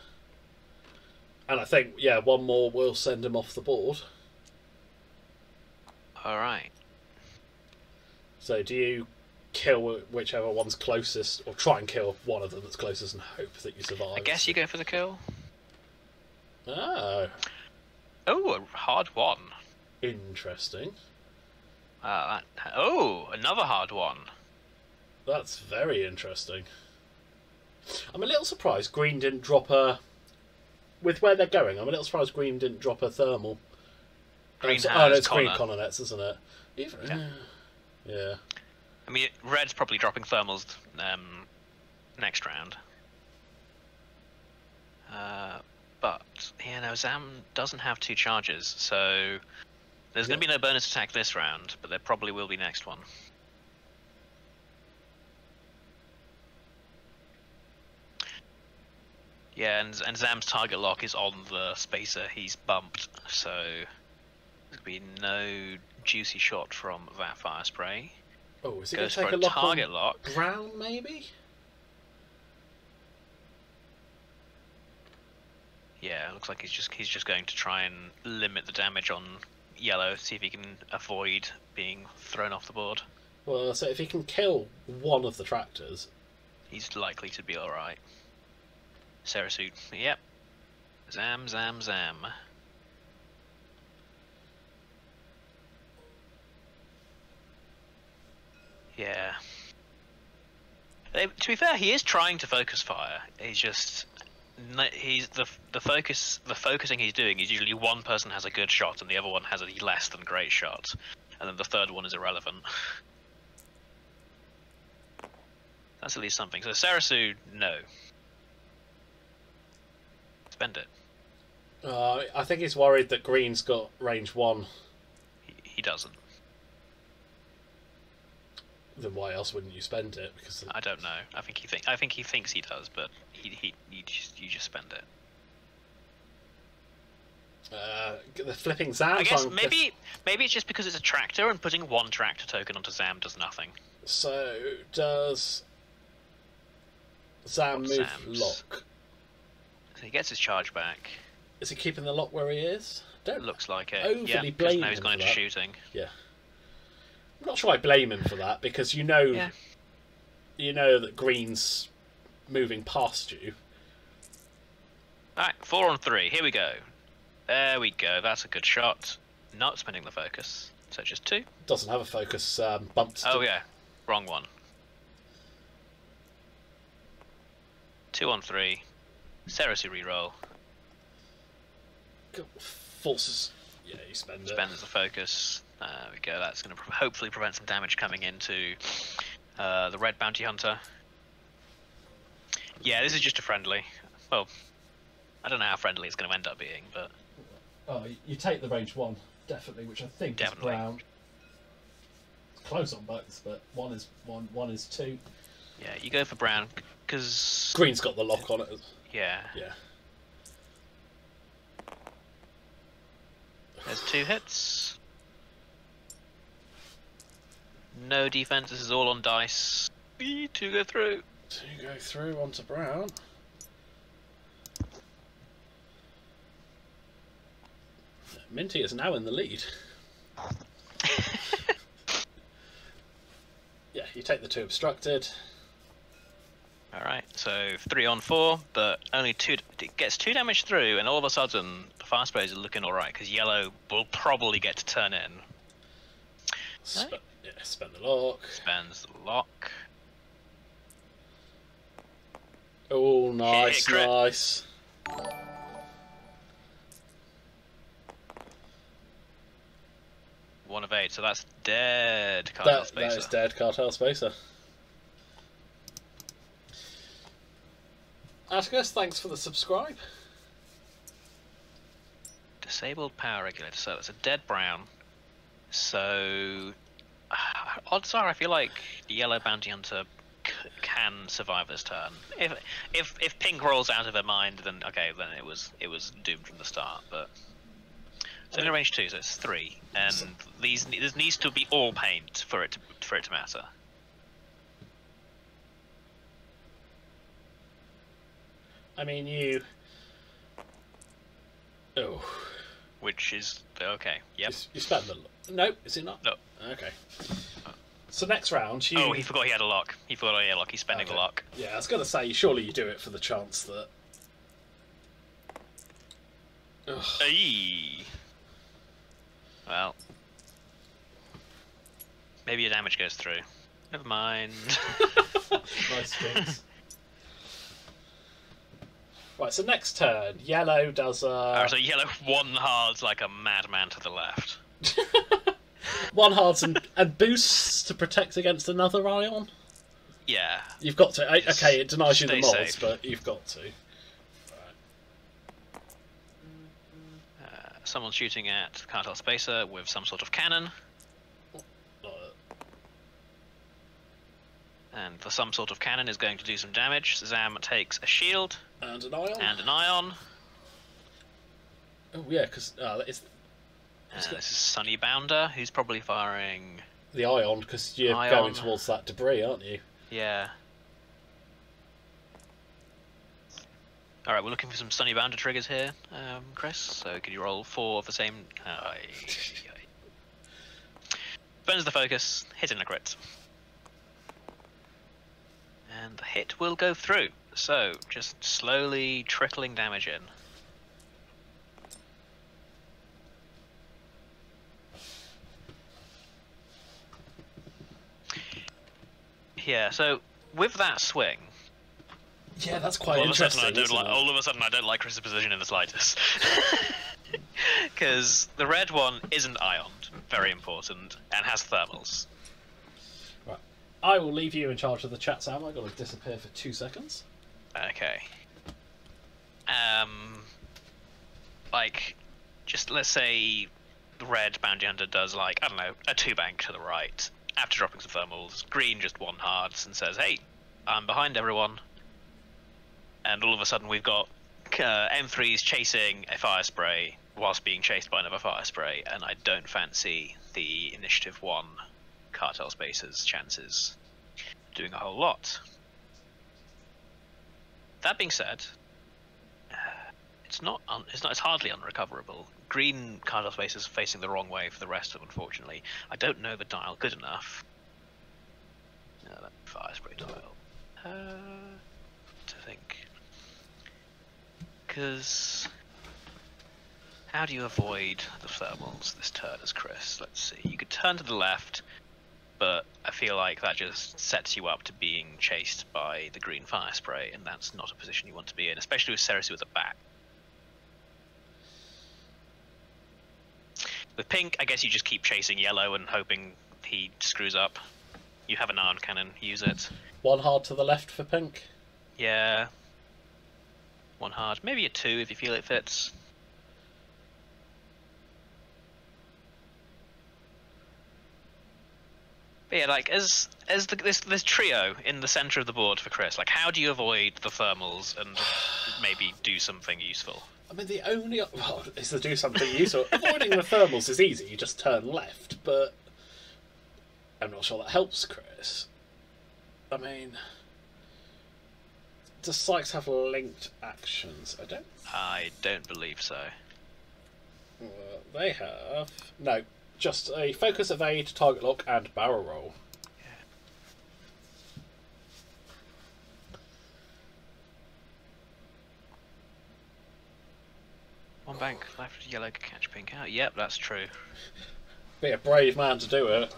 And I think, yeah, 1 more will send him off the board. Alright. So do you kill whichever one's closest, or try and kill one of them that's closest and hope that you survive? I guess you go for the kill. Oh. Oh, a hard one. Interesting. Oh, another hard one. That's very interesting. I'm a little surprised Green didn't drop a... With where they're going, I'm a little surprised Green didn't drop a thermal. Green has no, it's Connor. Green Connonets, isn't it? Even, yeah. I mean, red's probably dropping thermals next round. But, yeah, no, Zam doesn't have 2 charges, so there's going to be no bonus attack this round, but there probably will be next one. Yeah, and Zam's target lock is on the spacer he's bumped, so there's going to be no juicy shot from that fire spray. Oh, is it Goes going to for take a a target lock. Brown, maybe? Yeah, it looks like he's just going to try and limit the damage on yellow, see if he can avoid being thrown off the board. Well, so if he can kill one of the tractors... He's likely to be alright. Sarasuit, yep. Zam, zam, zam. Yeah. To be fair, he is trying to focus fire. He's just... He's the focusing he's doing is usually one person has a good shot and the other one has a less than great shot, and then the third one is irrelevant. That's at least something. So Sarasu, no. Spend it. I think he's worried that Green's got range 1. He doesn't. Then why else wouldn't you spend it? Because I don't know. I think he thinks he does, but you just spend it. the flipping Zam. I guess maybe it's just because it's a tractor and putting 1 tractor token onto Zam does nothing. So does Zam move lock? So he gets his charge back. Is he keeping the lock where he is? Don't Looks like it. overly Yeah, blame now he's him gone for into that. shooting. Yeah. I'm not sure I blame him for that, because you know that Green's moving past you. Alright, 4 on 3. Here we go. There we go. That's a good shot. Not spending the focus. So just 2. Doesn't have a focus. Bumped. Oh yeah, wrong one. 2 on 3. Seriously reroll. Forces. Yeah, you spend it. Spends the focus. There we go. That's going to hopefully prevent some damage coming into the red bounty hunter. Yeah, this is just a friendly. Well, I don't know how friendly it's going to end up being, but... Oh, you take the range 1, definitely, which I think is brown. It's close on both, but one is 2. Yeah, you go for brown, because... Green's got the lock on it. Yeah. Yeah. There's 2 hits. No defense, this is all on dice. 2 go through. 2 go through onto brown. Minty is now in the lead. Yeah, you take the 2 obstructed. Alright, so 3 on 4, but only 2. It gets 2 damage through, and all of a sudden, the fast sprays are looking alright, because yellow will probably get to turn in. Yeah, spend the lock. Spends the lock. Oh, nice, crit. nice. One of 8, so that's dead cartel spacer. That is dead cartel spacer. Atticus, thanks for the subscribe. Disabled power regulator, so it's a dead brown. So odds are I feel like the yellow bounty hunter can survive this turn. If pink rolls out of her mind, then okay, then it was doomed from the start. But it's only range 2, so it's 3, and this needs to be all paint for it to matter. I mean, you. Oh. Which is okay. Yep. You spent the. No, is it not? No. Okay. So next round, you. Oh, he forgot he had a lock. He forgot he had a lock. He's spending the lock. Yeah, I was gonna say, surely you do it for the chance that. Aye. Well, maybe your damage goes through. Never mind. Nice fix. Right, so next turn, yellow does so yellow one hard like a madman to the left. One hards and boosts to protect against another ion? Yeah. You've got to. Okay, it denies you the mods, safe. but you've got to. Someone's shooting at Cartel Spacer with some sort of cannon. And the some sort of cannon is going to do some damage. Zam takes a shield. And an ion. And an ion. Oh, yeah, because it's this is Sunny Bounder, who's probably firing... the ion, because you're going towards that debris, aren't you? Yeah. Alright, we're looking for some Sunny Bounder triggers here, Chris. So could you roll 4 of the same... Burns the focus, hit and a crit. And the hit will go through. So, just slowly trickling damage in. Yeah, so with that swing... Yeah, that's quite interesting. All of a sudden I don't like Chris's position in the slightest. Because the red one isn't ioned, very important, and has thermals. Right. I will leave you in charge of the chat, Sam. I've got to disappear for 2 seconds. Okay. Like, just let's say the red bounty hunter does, like, I don't know, a 2-bank to the right after dropping some thermals. Green just 1 hards and says, hey, I'm behind everyone. And all of a sudden we've got M3s chasing a fire spray whilst being chased by another fire spray, and I don't fancy the initiative 1 Cartel Spacer's chances doing a whole lot. That being said, it's hardly unrecoverable. Green Cartel Space is facing the wrong way for the rest of them, unfortunately. I don't know the dial good enough. No, that fire spray dial. To think. Because how do you avoid the thermals this turn as Chris? Let's see. You could turn to the left, but I feel like that just sets you up to being chased by the green fire spray, and that's not a position you want to be in, especially with Cersei with a back. With pink, I guess you just keep chasing yellow and hoping he screws up. You have an ion cannon, use it. 1 hard to the left for pink. Yeah. 1 hard, maybe a 2 if you feel it fits. But yeah, like as this trio in the center of the board for Chris, like how do you avoid the thermals and maybe do something useful? I mean, the only is to do something useful. Avoiding the thermals is easy; you just turn left. But I'm not sure that helps, Chris. I mean, does Sykes have linked actions? I don't believe so. They have no. Just a focus, evade, target lock, and barrel roll. Yeah. 1 bank left, yellow can catch pink out. Yep, that's true. Be a brave man to do it.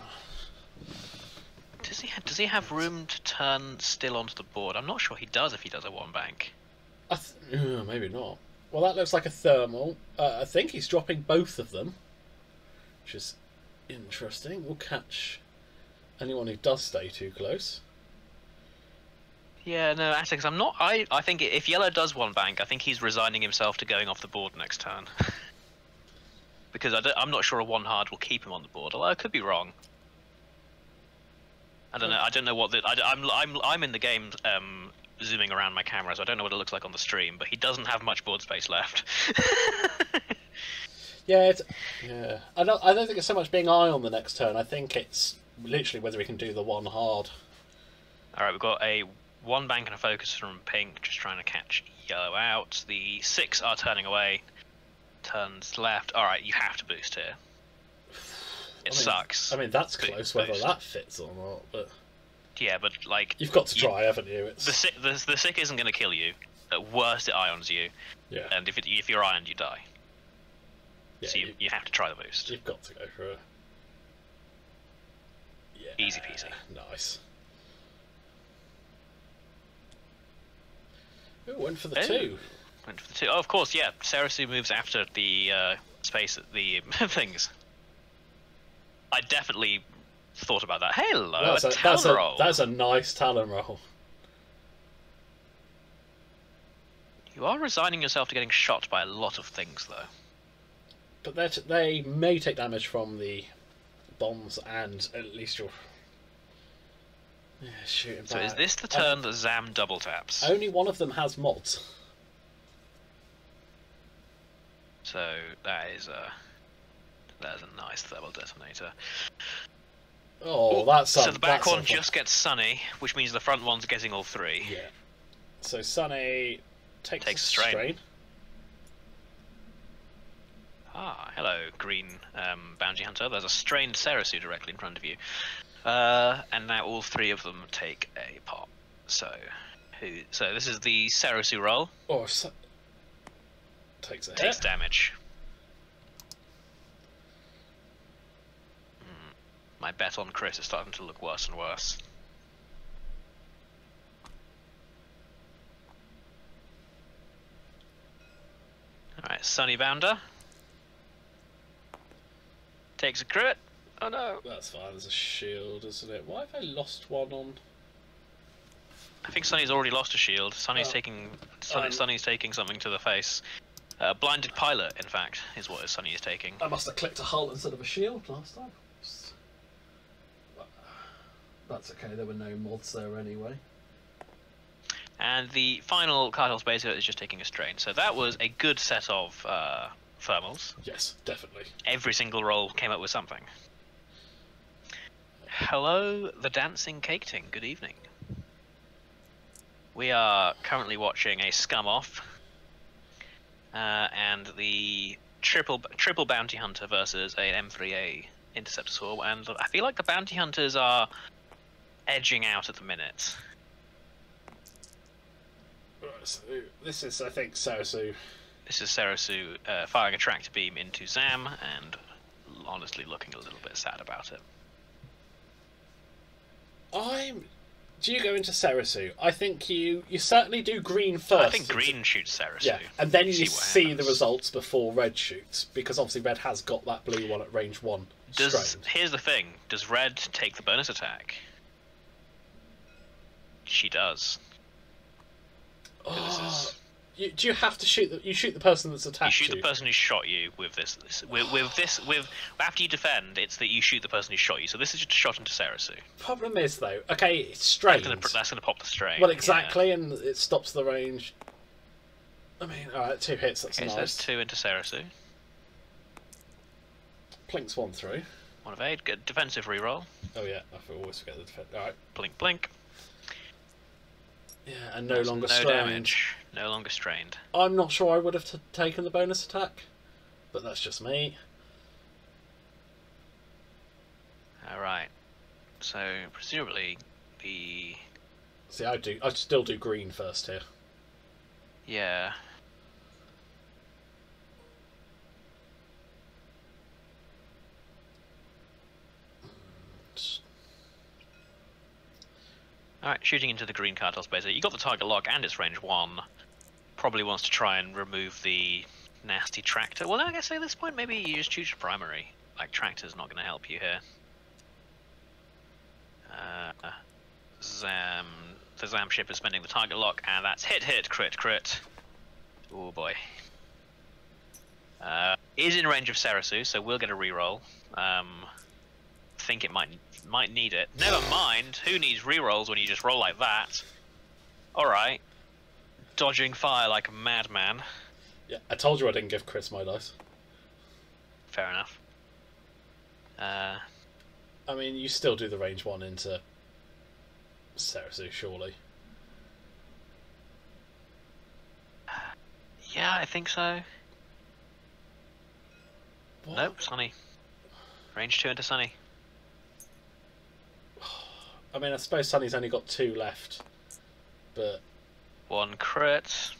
Does he have room to turn still onto the board? I'm not sure he does if he does a 1 bank. Maybe not. Well, that looks like a thermal. I think he's dropping both of them, which is interesting. We'll catch anyone who does stay too close. Yeah, no, actually, because I'm not. I think if yellow does 1 bank, I think he's resigning himself to going off the board next turn. Because I'm not sure a 1 hard will keep him on the board, although I could be wrong. I don't know. I don't know what the. I'm in the game zooming around my camera, so I don't know what it looks like on the stream. But he doesn't have much board space left. Yeah, yeah. I don't think it's so much being eye on the next turn. I think it's literally whether we can do the one hard. All right, we've got a 1 bank and a focus from pink, just trying to catch yellow out. The 6 are turning away. Turns left. All right, you have to boost here. It sucks. I mean, that's close whether that fits or not, but yeah, but like you've got to try, haven't you? It's... The sick isn't going to kill you. At worst, it ions you. Yeah. And if you're ioned, you die. Yeah, so you have to try the boost. You've got to go for it. Yeah. Easy peasy. Nice. Ooh, went for the 2. Went for the 2. Oh, of course, yeah. Sarasu moves after the space at the things. I definitely thought about that. Hello, Talon roll. That's a nice Talon roll. You are resigning yourself to getting shot by a lot of things, though. But they may take damage from the bombs, and at least you're shooting back. So is this the turn that Zam double taps? Only one of them has mods. So that is a nice thermal detonator. Oh, that's so the back one just gets Sunny, which means the front one's getting all 3. Yeah. So Sunny takes a strain. Ah, hello, green bounty hunter. There's a strained Sarasu directly in front of you. And now all 3 of them take a pop. So this is the Sarasu roll. Or takes damage. My bet on Chris is starting to look worse and worse. Alright, Sunny Bounder. Takes a crit. Oh no. That's fine, there's a shield, isn't it? Why have I lost one on... I think Sunny's already lost a shield. Sunny's taking something to the face. Blinded Pilot, in fact, is what Sunny is taking. I must have clicked a hull instead of a shield last time. That's okay, there were no mods there anyway. And the final Cartel Spacer is just taking a strain. So that was a good set of thermals. Yes, definitely. Every single roll came up with something. Hello, the Dancing Cake Ting. Good evening. We are currently watching a Scum off. And the triple Bounty Hunter versus an M3A Interceptor Swarm. And I feel like the Bounty Hunters are edging out at the minute. So this is, I think, Sarasu. This is Sarasu firing a tractor beam into Zam and honestly looking a little bit sad about it. Do you go into Sarasu? I think you certainly do green first. I think green shoots Sarasu. Yeah, and then you see the results before red shoots, because obviously red has got that blue one at range 1. Here's the thing: does red take the bonus attack? She does. Do you have to shoot you shoot the person that's attacked you? You shoot the person who shot you with this. After you defend, it's that you shoot the person who shot you. So this is just a shot into Sarasu. Problem is though, okay, it's strained. That's gonna pop the strain. Well, exactly, yeah. And it stops the range. I mean, alright, 2 hits. That's nice. So that's 2 into Sarasu. Plinks 1 through. 1 of 8. Good defensive reroll. Oh yeah, I always forget the defense. Alright. Blink, blink. Yeah, and no longer strained. Damage. No longer strained. I'm not sure I would have taken the bonus attack, but that's just me. Alright. So, presumably, the... See, I still do green first here. Yeah. Alright, shooting into the green Cartel Spacer. You got the target lock and it's range 1. Probably wants to try and remove the nasty tractor. Well, I guess at this point maybe you just choose your primary. Like, tractor's not going to help you here. The Zam ship is spending the target lock, and that's hit, crit. Oh boy. Is in range of Sarasu, so we'll get a reroll. think it might need it. Never mind. Who needs rerolls when you just roll like that? All right. Dodging fire like a madman. Yeah, I told you I didn't give Chris my dice. Fair enough. I mean, you still do the range 1 into Sarasu, surely. Yeah, I think so. What? Nope, Sunny. Range 2 into Sunny. I mean, I suppose Sunny's only got 2 left, but 1 crit.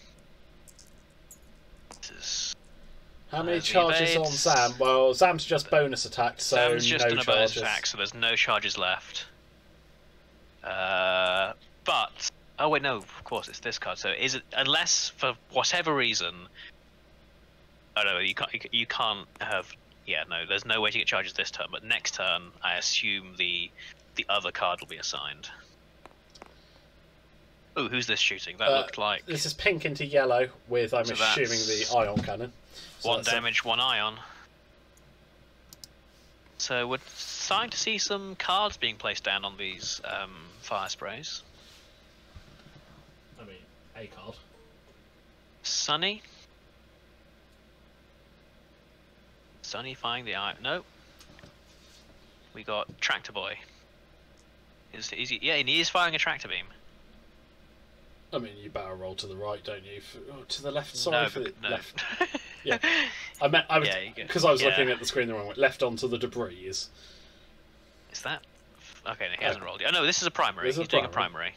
This is... How many charges on Sam? Well, Sam's just bonus attacked, so Sam's just no on a bonus attack, so there's no charges left. But oh wait, no, of course it's this card. So is it, unless for whatever reason? Oh no, you can't have. Yeah, no, there's no way to get charges this turn. But next turn, I assume the other card will be assigned. Oh, who's this shooting? That looked like... This is pink into yellow with, I'm assuming, the ion cannon. So 1 damage, 1 ion. So we're starting to see some cards being placed down on these fire sprays. I mean, a card. Sunny. Sunny firing the ion. No. We got Tractor Boy. Is he? Yeah, he is firing a tractor beam. I mean, you barrel roll to the right, don't you? To the left, sorry, for the left. Yeah, I meant I was because I was looking at the screen the wrong way. Left onto the debris is. Is that? Okay, no, he hasn't rolled yet. Oh no, this is a primary. He's doing a primary.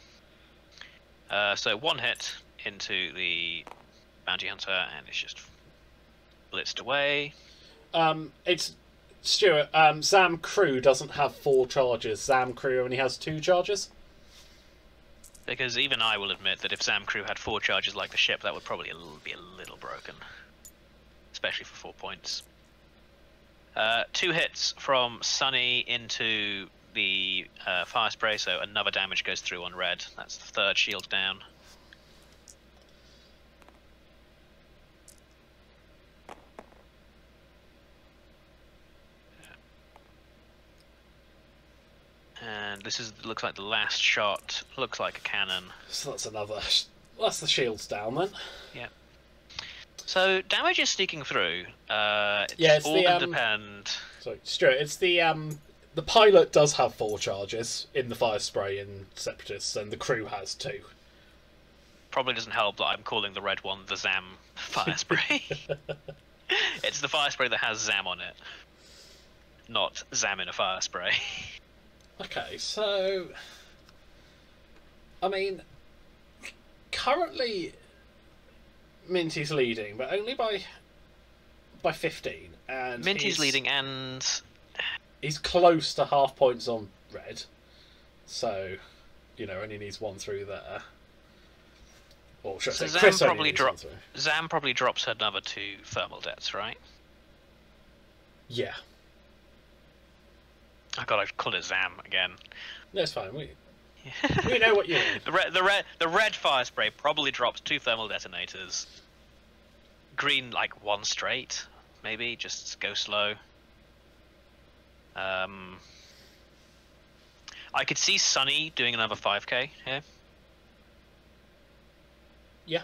So 1 hit into the bounty hunter, and it's just blitzed away. It's Stuart. Zam Crew doesn't have 4 charges. Zam Crew only has 2 charges. Because even I will admit that if Zam Crew had 4 charges like the ship, that would probably be a little broken. Especially for 4 points. 2 hits from Sunny into the fire spray, so another damage goes through on red. That's the 3rd shield down. And this looks like the last shot. Looks like a cannon. So that's another. That's the shields down then. Yeah. So damage is sneaking through. It's all going to depend. Sorry, Stuart. It's the pilot does have 4 charges in the fire spray in Separatists, and the crew has 2. Probably doesn't help that I'm calling the red one the Zam fire spray. It's the fire spray that has Zam on it, not Zam in a fire spray. Okay, so I mean, currently Minty's leading, but only by 15, and Minty's leading, and he's close to half points on red, so only needs 1 through there. Or should I say, Chris only needs 1 through. Zam probably drops another 2 thermal deaths, right? Yeah. I gotta call it Zam again. No, it's fine. We know what you mean. The red fire spray probably drops 2 thermal detonators. Green, like 1 straight, maybe. Just go slow. I could see Sunny doing another 5k here. Yeah.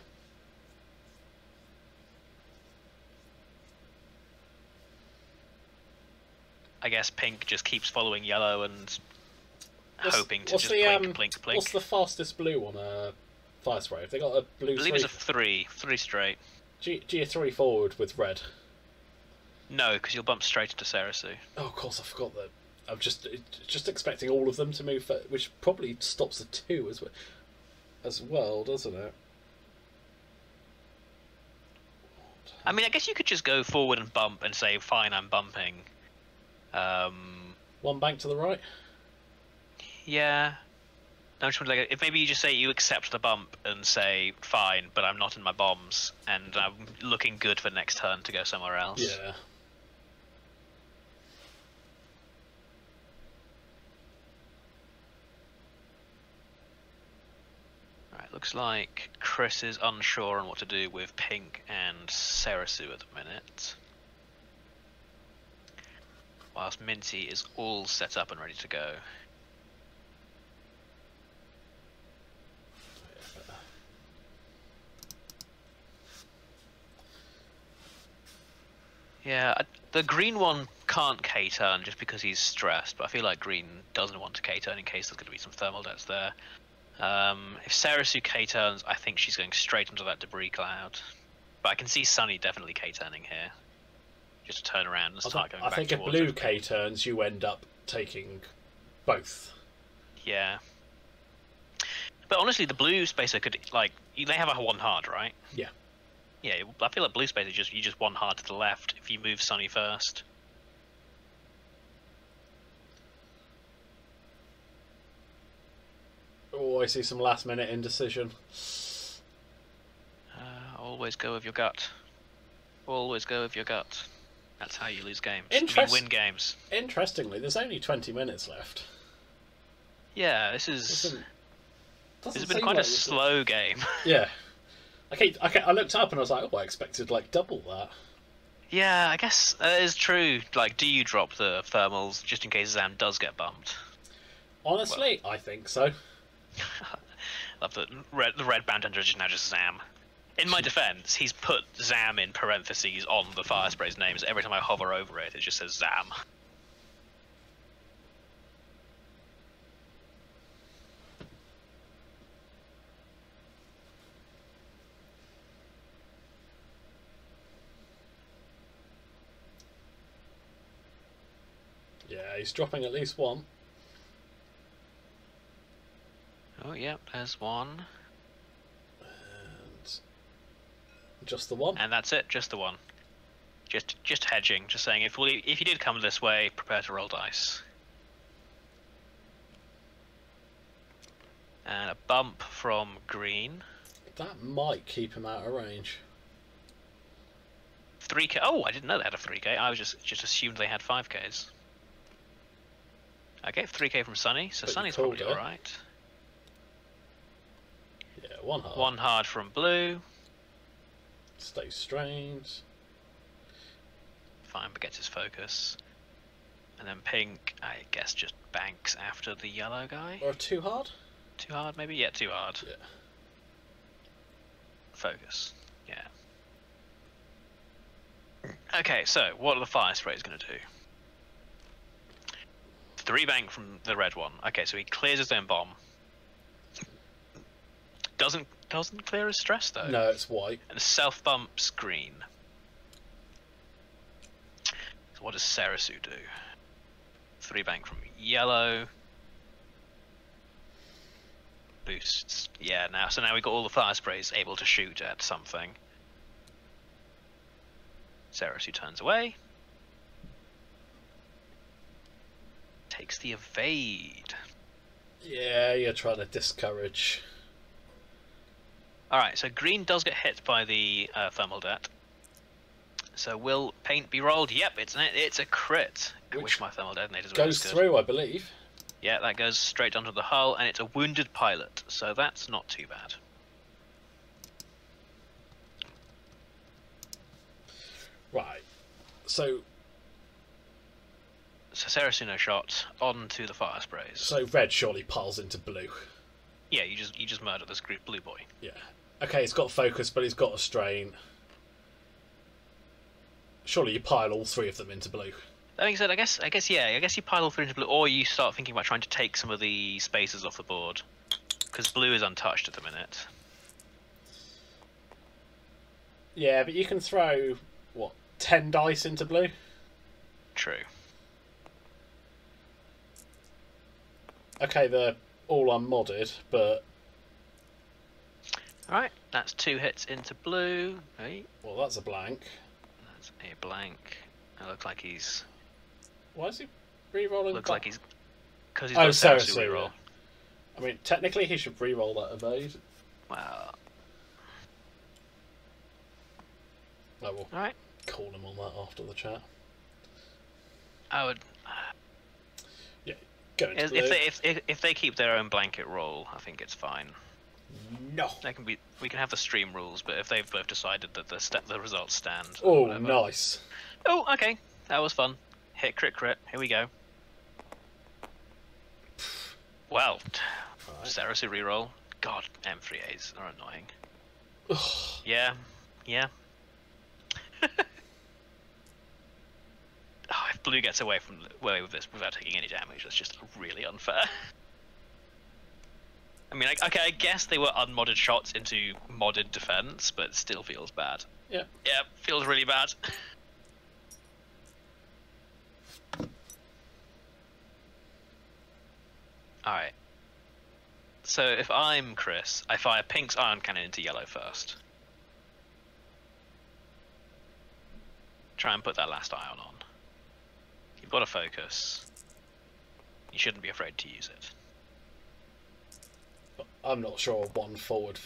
I guess pink just keeps following yellow and hoping to just blink. What's the fastest blue on a fire spray? Have they got a blue? I believe it's a 3 straight. Gear 3 forward with red. No, because you'll bump straight into Sarasu. Oh, of course, I forgot that. I'm just expecting all of them to move, which probably stops the 2 as well, doesn't it? I mean, I guess you could just go forward and bump and say, "Fine, I'm bumping." 1 bank to the right. Yeah. No, just like if maybe you just say you accept the bump and say fine, but I'm not in my bombs, and I'm looking good for next turn to go somewhere else. Yeah. Right. Looks like Chris is unsure on what to do with Pink and Sarasu at the minute. whilst Minty is all set up and ready to go. Yeah, the green one can't K-turn just because he's stressed, but I feel like green doesn't want to K-turn in case there's going to be some thermal deaths there. If Sarasu K-turns, I think she's going straight onto that debris cloud. But I can see Sunny definitely K-turning here. Just to turn around and start going back towards I think if blue K-turns, you end up taking both. Yeah. But honestly, the blue spacer could, like, they have a one hard, right? Yeah. Yeah, I feel like blue spacer you just one hard to the left if you move Sunny first. Oh, I see some last minute indecision. Always go with your gut. Always go with your gut. That's how you lose games. You win games. Interestingly, there's only 20 minutes left. Yeah, this has been quite a slow game. Yeah. Okay, I looked up and I was like, oh, I expected like double that. Yeah, I guess that is true. Like, do you drop the thermals just in case Zam does get bumped? Honestly, I think so. Love the red band under now just Zam. In my defense, he's put Zam in parentheses on the fire spray's name, so every time I hover over it, it just says Zam. Yeah, he's dropping at least one. Oh, yep, there's one. And just the one. And that's it, just the one. Just hedging, just saying if you did come this way, prepare to roll dice. And a bump from green. That might keep him out of range. 3k. Oh, I didn't know they had a 3k. I was just assumed they had 5ks. Okay, 3k from Sunny, so Sunny's probably alright. Yeah, one hard. One hard from blue. Stay strange. Fine, but gets his focus. And then pink, I guess, just banks after the yellow guy. Or too hard? Too hard, maybe? Yeah, too hard. Yeah. Focus. Yeah. Okay, so what are the fire sprays going to do? 3 bank from the red one. Okay, so he clears his own bomb. Doesn't clear his stress though. No, it's white. And self bumps green. So what does Sarasu do? 3 bank from yellow. Boosts. Yeah, so now we've got all the fire sprays able to shoot at something. Sarasu turns away. Takes the evade. Yeah, you're trying to discourage. Alright, so green does get hit by the thermal det. So will paint be rolled? Yep, it's a crit. I wish my thermal detonators were goes through, I believe. Yeah, that goes straight onto the hull, and it's a wounded pilot, so that's not too bad. Right, so Sarasu shot onto the fire sprays. So red surely piles into blue. Yeah, you just murder this blue boy. Yeah. Okay, he's got focus, but he's got a strain. Surely you pile all 3 of them into blue. That being said, I guess you pile all 3 into blue, or you start thinking about trying to take some of the spaces off the board, because blue is untouched at the minute. Yeah, but you can throw what 10 dice into blue. True. Okay, they're all unmodded, but... Alright, that's 2 hits into blue. Right. Well, that's a blank. That's a blank. It looks like he's... Why is he re-rolling? Looks like he's... Because he's got a Sarasu reroll. I mean, technically he should re-roll that evade. Well... I will Alright. call him on that after the chat. I would... Yeah, go into blue. If they keep their own blanket roll, I think it's fine. No. We can have the stream rules, but if they've both decided that the results stand. Oh, whatever. nice. Oh, okay. That was fun. Hit, crit, crit. Here we go. Well, Right. Ceresu reroll. God, M3As are annoying. Yeah, yeah. Oh, if blue gets away with this without taking any damage, that's just really unfair. I mean, okay, I guess they were unmodded shots into modded defense, but it still feels bad. Yeah. Yeah, feels really bad. Alright. So if I'm Chris, I fire Pink's Ion Cannon into yellow first. Try and put that last ion on. You've got to focus. You shouldn't be afraid to use it. I'm not sure one forward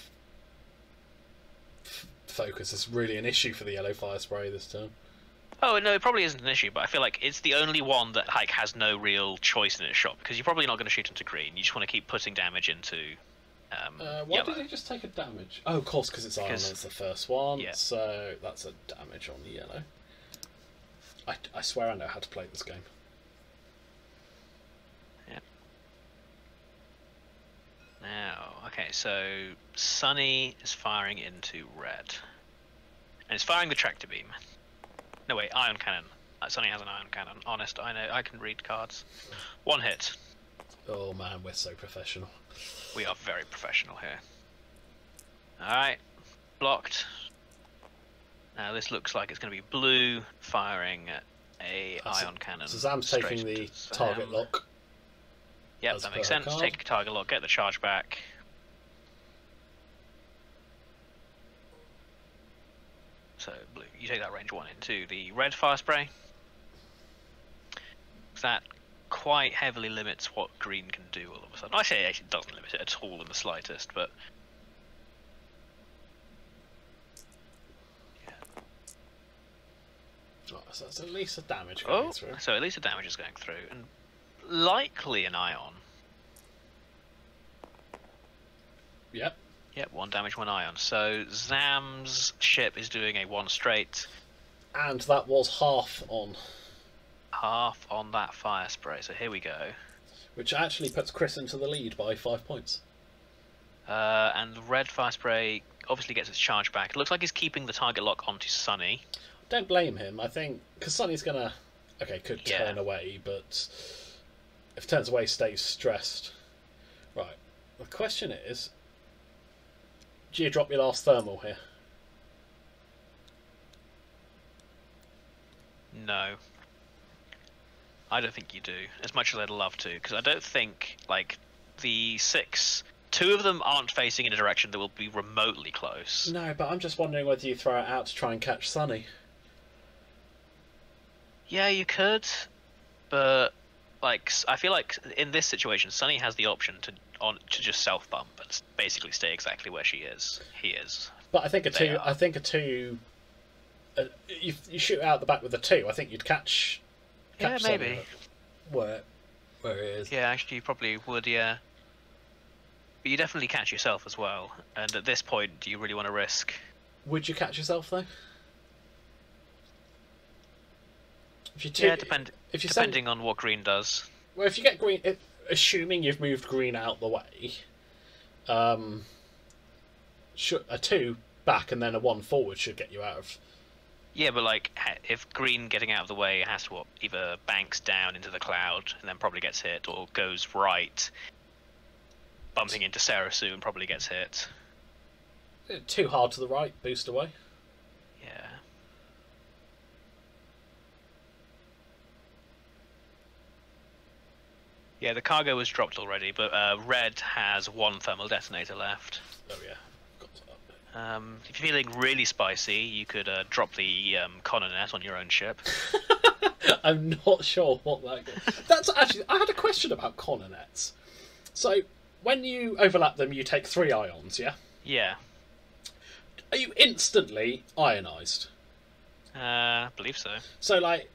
focus is really an issue for the yellow fire spray this turn. Oh no, it probably isn't an issue, but I feel like it's the only one that like has no real choice in its shot, because you're probably not going to shoot into green. You just want to keep putting damage into why yellow. did he just take a damage? Oh, of course, because it's iron. It's the first one, yeah. So that's a damage on the yellow. I swear I know how to play this game. Yeah. Now, okay, so Sunny is firing into red, and it's firing the tractor beam. No wait, ion cannon. Sunny has an ion cannon. Honest, I know. I can read cards. One hit. Oh man, we're so professional. We are very professional here. Alright. Blocked. Now this looks like it's going to be blue firing a ion cannon. So Zam's taking the target lock. Yep, that makes sense. Take a target lock, get the charge back. So blue, you take that range 1 into the red fire spray. That quite heavily limits what green can do all of a sudden. I say it actually doesn't limit it at all in the slightest, but yeah. Oh, so that's at least a damage going through. So at least the damage is going through, and likely an ion. Yep. Yep, 1 damage, 1 ion. So Zam's ship is doing a 1 straight. And that was half on. Half on that fire spray, so here we go. Which actually puts Chris into the lead by 5 points. And the red fire spray obviously gets its charge back. It looks like he's keeping the target lock onto Sunny. Don't blame him, I think, because Sunny's gonna... Okay, could turn away, but if it turns away, stays stressed. Right, the question is, do you drop your last thermal here? No. I don't think you do, as much as I'd love to, because I don't think, like, the 6... 2 of them aren't facing in a direction that will be remotely close. No, but I'm just wondering whether you throw it out to try and catch Sunny. Yeah, you could, but, like, I feel like in this situation, Sunny has the option to just self-bump and basically stay exactly where he is. But I think a 2... I think a 2... you shoot out the back with a 2, I think you'd catch... Yeah, maybe. Where it is. Yeah, actually, you probably would, yeah. But you definitely catch yourself as well. And at this point, do you really want to risk? Would you catch yourself, though? If you depending on what green does. Well, if you get green... assuming you've moved green out the way, a 2 back and then a 1 forward should get you out of... Yeah, but like, if green getting out of the way has to either banks down into the cloud and then probably gets hit, or goes right, bumping into Ceresu and probably gets hit. 2 hard to the right, boost away. Yeah. Yeah, the cargo was dropped already, but red has 1 thermal detonator left. Oh yeah. If you're feeling really spicy, you could drop the Coronet on your own ship. I'm not sure what that is. That's actually... I had a question about Coronets. So, when you overlap them, you take 3 ions, yeah? Yeah. Are you instantly ionised? I believe so. So, like,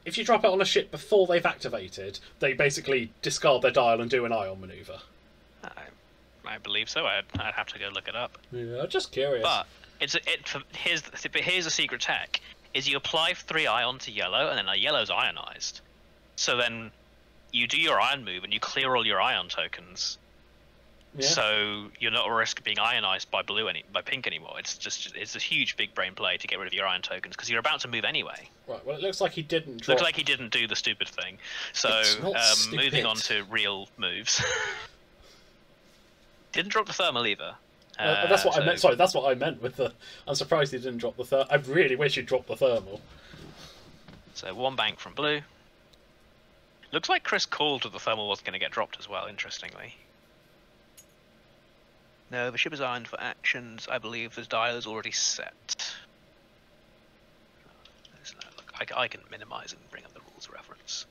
if you drop it on a ship before they've activated, they basically discard their dial and do an ion manoeuvre. I believe so. I'd have to go look it up. Yeah, I'm just curious. But here's a secret tech. is you apply 3 ion to yellow, and then yellow's ionized. So then you do your ion move, and you clear all your ion tokens. Yeah. So you're not at risk of being ionized by pink anymore. It's a huge big brain play to get rid of your ion tokens because you're about to move anyway. Right. Well, it looks like he didn't. Looks like he didn't do the stupid thing. So moving on to real moves. Didn't drop the thermal either. That's what I meant. Sorry, that's what I meant with the. I'm surprised he didn't drop the thermal. I really wish he'd dropped the thermal. So 1 bank from blue. Looks like Chris called that the thermal wasn't going to get dropped as well. Interestingly. No, the ship is ironed for actions. I believe the dial is already set. Look, I can minimize and bring up the rules reference.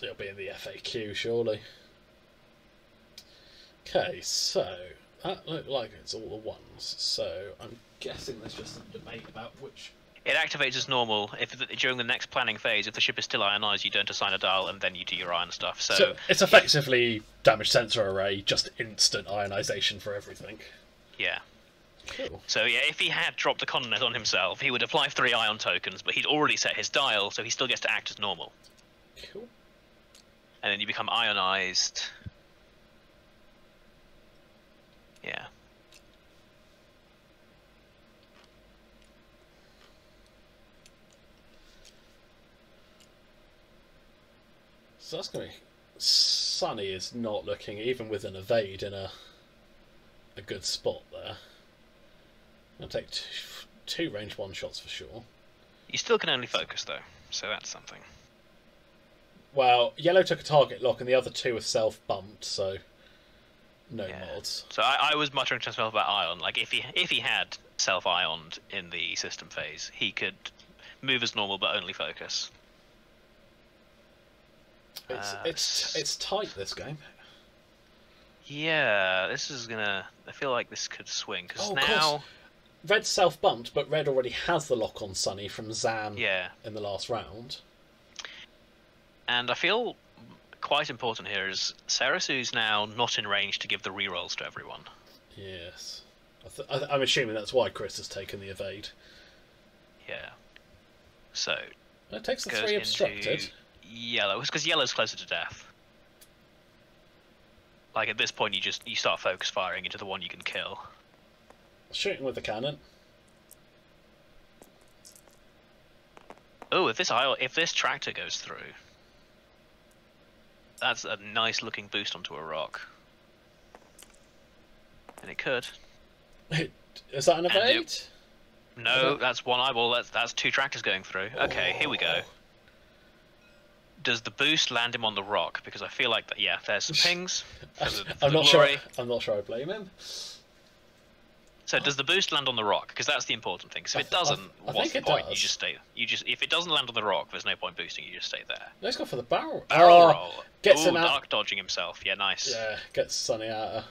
It'll be in the FAQ, surely. Okay, so that looked like it's all the ones. So I'm guessing there's just some debate about which. It activates as normal if during the next planning phase. If the ship is still ionized, you don't assign a dial, and then you do your ion stuff. So it's effectively damage sensor array, just instant ionization for everything. Yeah. Cool. So yeah, if he had dropped the Continent on himself, he would apply 3 ion tokens, but he'd already set his dial, so he still gets to act as normal. Cool. And then you become ionized. Yeah. So that's going to be... Sunny is not looking, even with an evade, in a good spot there. I'll take two range 1 shots for sure. You still can only focus though, so that's something. Well, yellow took a target lock and the other 2 were self-bumped, so no mods. So I was muttering to myself about ion. Like if he had self-ioned in the system phase, he could move as normal but only focus. It's tight, this game. Yeah, this is gonna. I feel like this could swing because now Red's self-bumped, but Red already has the lock on Sunny from Zam. Yeah. In the last round. And I feel quite important here is Sarasu's now not in range to give the rerolls to everyone. Yes, I'm assuming that's why Chris has taken the evade. Yeah. So it takes the 3 obstructed. Yellow, because yellow's closer to death. Like at this point, you start focus firing into the one you can kill. Shooting with the cannon. Oh, if this tractor goes through, that's a nice looking boost onto a rock. And it could. Is that an evade? No, that's 1 eyeball. That's 2 tractors going through. Okay, here we go. Does the boost land him on the rock? Because I feel like that. Yeah, there's some pings. I'm not sure. I'm not sure I blame him. So does the boost land on the rock? Because that's the important thing. So if it doesn't, what's the point? You just stay. If it doesn't land on the rock, there's no point boosting. You just stay there. Let's go for the barrel. Barrel roll. Gets him out. Dark dodging himself. Yeah, nice. Yeah, gets Sunny out.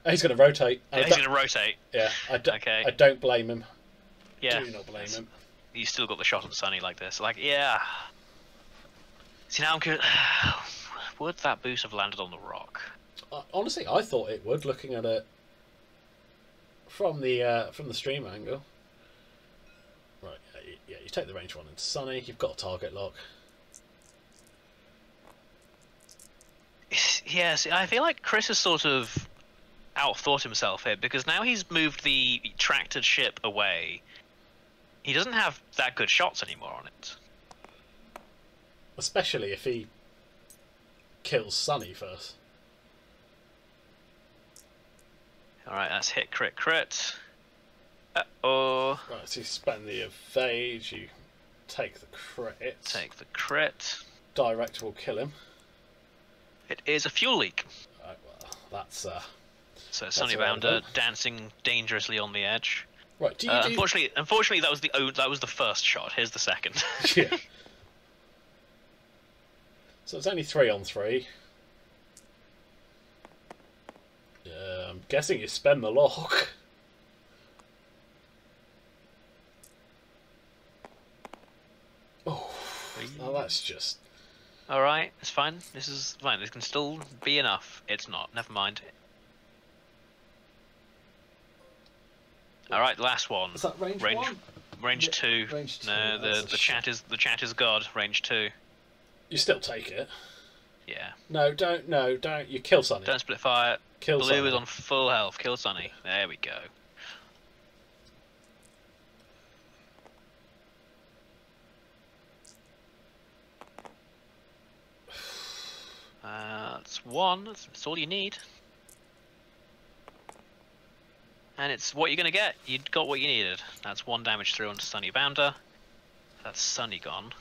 He's going to rotate. Yeah, he's going to rotate. Yeah, okay. I don't blame him. Yeah. Do not blame him. You still got the shot on Sunny like this. Like, yeah. See, now I'm curious. Would that boost have landed on the rock? Honestly, I thought it would, looking at it from the stream angle. Right, yeah, you take the range 1 into Sunny. You've got a target lock. Yeah, see, I feel like Chris has sort of outthought himself here because now he's moved the tractored ship away. He doesn't have that good shots anymore on it. Especially if he kills Sunny first. Alright, that's hit, crit, crit. Uh-oh. Right, so you spend the evade, you take the crit. Take the crit. Direct will kill him. It is a fuel leak. Right, well, that's... So Sunnybounder dancing dangerously on the edge. Right, do you Unfortunately, that was the first shot. Here's the second. Yeah. So it's only 3 on 3. I'm guessing you spend the lock. Oh, that's just... Alright, it's fine. This is fine. This can still be enough. It's not. Never mind. All right, last one. Is that range 1? Range Yeah, 2. range 2. No, the chat is God. Range 2. You still take it. Yeah. No, don't. You kill Sunny. Don't split fire. Kill Blue Sunny. is on full health. Kill Sunny. There we go. That's 1. That's all you need. And it's what you're going to get. You got what you needed. That's 1 damage through onto Sunny Bounder. That's Sunny gone.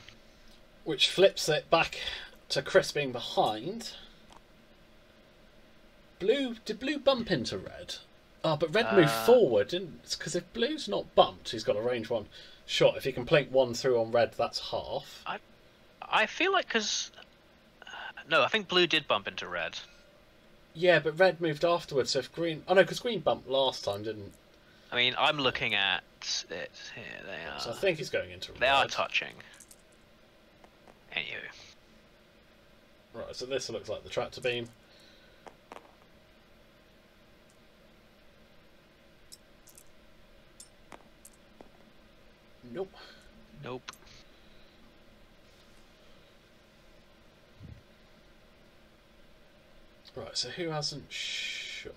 Which flips it back to Chris being behind. Did Blue bump into Red? Oh, but Red moved forward, didn't? Because if Blue's not bumped, he's got a range 1 shot. If he can plink 1 through on Red, that's half. I feel like because... No, I think Blue did bump into Red. Yeah, but Red moved afterwards, so if Green... Oh no, because Green bumped last time, didn't... I mean, I'm looking at it here. They are... So I think he's going into Red. They are touching. Anywho. Right, so this looks like the tractor beam. Nope. Nope. Right, so who hasn't shot?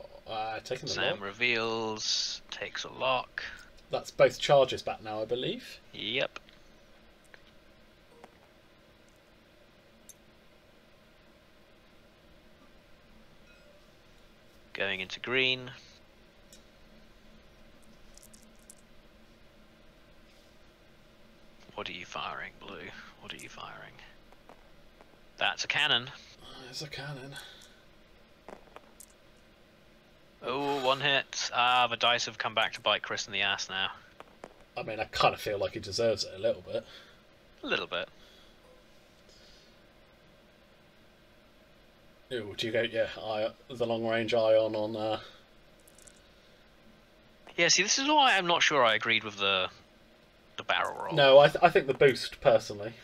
Taken the Sam lock. reveals, takes a lock. That's both charges back now, I believe. Yep. Going into green. What are you firing, Blue? What are you firing? That's a cannon. There's a cannon. Oh, 1 hit. Ah, the dice have come back to bite Chris in the ass now. I mean, I kind of feel like he deserves it a little bit. A little bit. Ooh, do you go, yeah, the long range ion on... Yeah, see, this is why I'm not sure I agreed with the barrel roll. No, I think the boost, personally.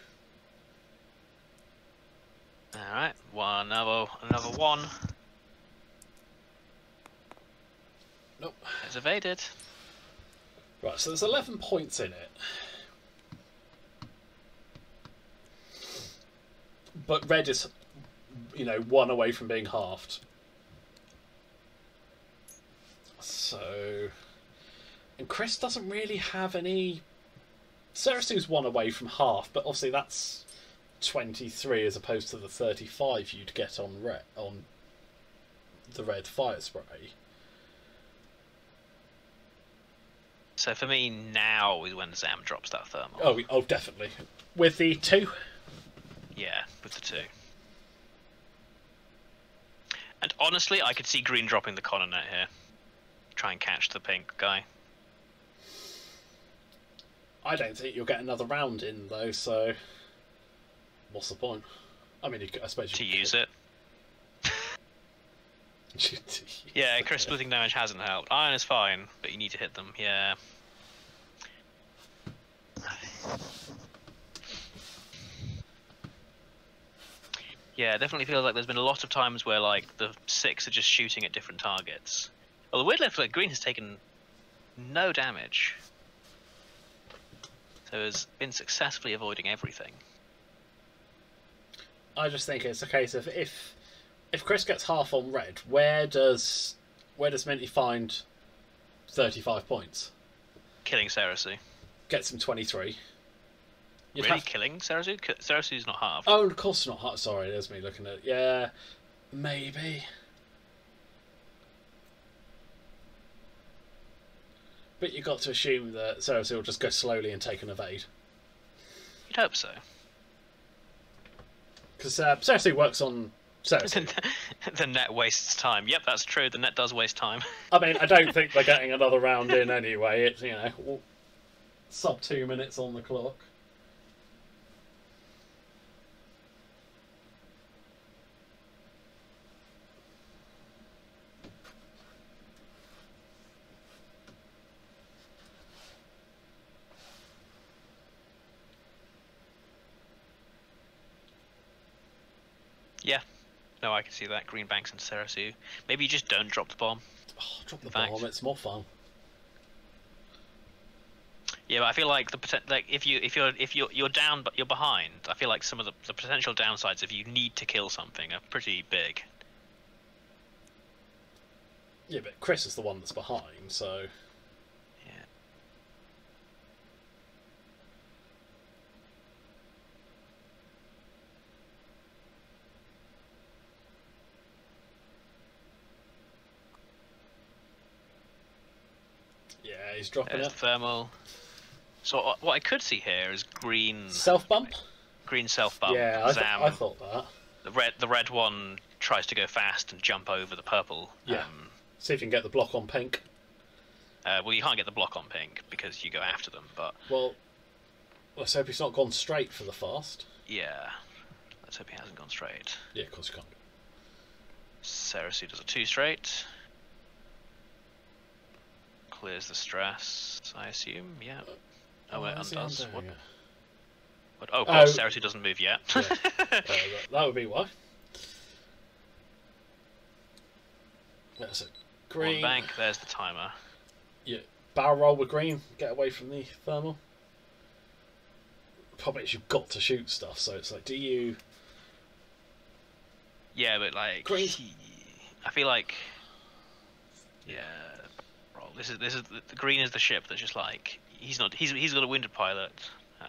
Alright, another 1. Nope. It's evaded. Right, so there's 11 points in it. But Red is, 1 away from being halved. So... And Chris doesn't really have any... Sarasu's 1 away from half, but obviously that's 23 as opposed to the 35 you'd get on the red fire spray. So for me, now is when Zam drops that thermal. Oh, definitely. With the 2? Yeah, with the 2. And honestly, I could see green dropping the Coronet here. Try and catch the pink guy. I don't think you'll get another round in, though, so... What's the point? I mean, I suppose you to use it. Yeah, Chris splitting damage hasn't helped. Iron is fine, but you need to hit them, yeah. Yeah, it definitely feels like there's been a lot of times where, like, the 6 are just shooting at different targets. Well, the weird left, like, green has taken no damage. So has been successfully avoiding everything. I just think it's a case of if Chris gets half on red, where does Minty find 35 points? Killing Sarasu. Gets him 23. Really killing Sarasu? Sarasu's not half. Oh, of course not half. Sorry, there's me looking at... Yeah, maybe. But you've got to assume that Sarasu will just go slowly and take an evade. You'd hope so. Because Sarasu works on Sarasu. The net wastes time. Yep, that's true. The net does waste time. I mean, I don't think they're getting another round in anyway. It's, sub 2 minutes on the clock. Yeah. No, I can see that. Green Banks and Sarasu. Maybe you just don't drop the bomb. Oh, drop the bomb, it's more fun. Yeah, but I feel like if you're down but you're behind, I feel like some of the potential downsides if you need to kill something are pretty big. Yeah, but Chris is the one that's behind, so. Yeah. Yeah, he's dropping There's it. thermal. So what I could see here is green Self bump. Green self bump. Yeah, I thought that. The red one tries to go fast and jump over the purple. Yeah. See if you can get the block on pink. Well, you can't get the block on pink because you go after them. But well, let's hope he's not gone straight for the fast. Yeah. Let's hope he hasn't gone straight. Yeah, of course you can't. Ceresu does a 2 straight. Clears the stress, I assume. Yeah. Oh, it undoes. What? Oh, of course, Ceresu doesn't move yet. Yeah. That would be why. That's it. Green. One bank, there's the timer. Yeah. Barrel roll with green, get away from the thermal. Problem is you've got to shoot stuff, so it's like, do you... Yeah, but like... Green. I feel like... Yeah... This is the green is the ship that's just like... He's got a wounded pilot.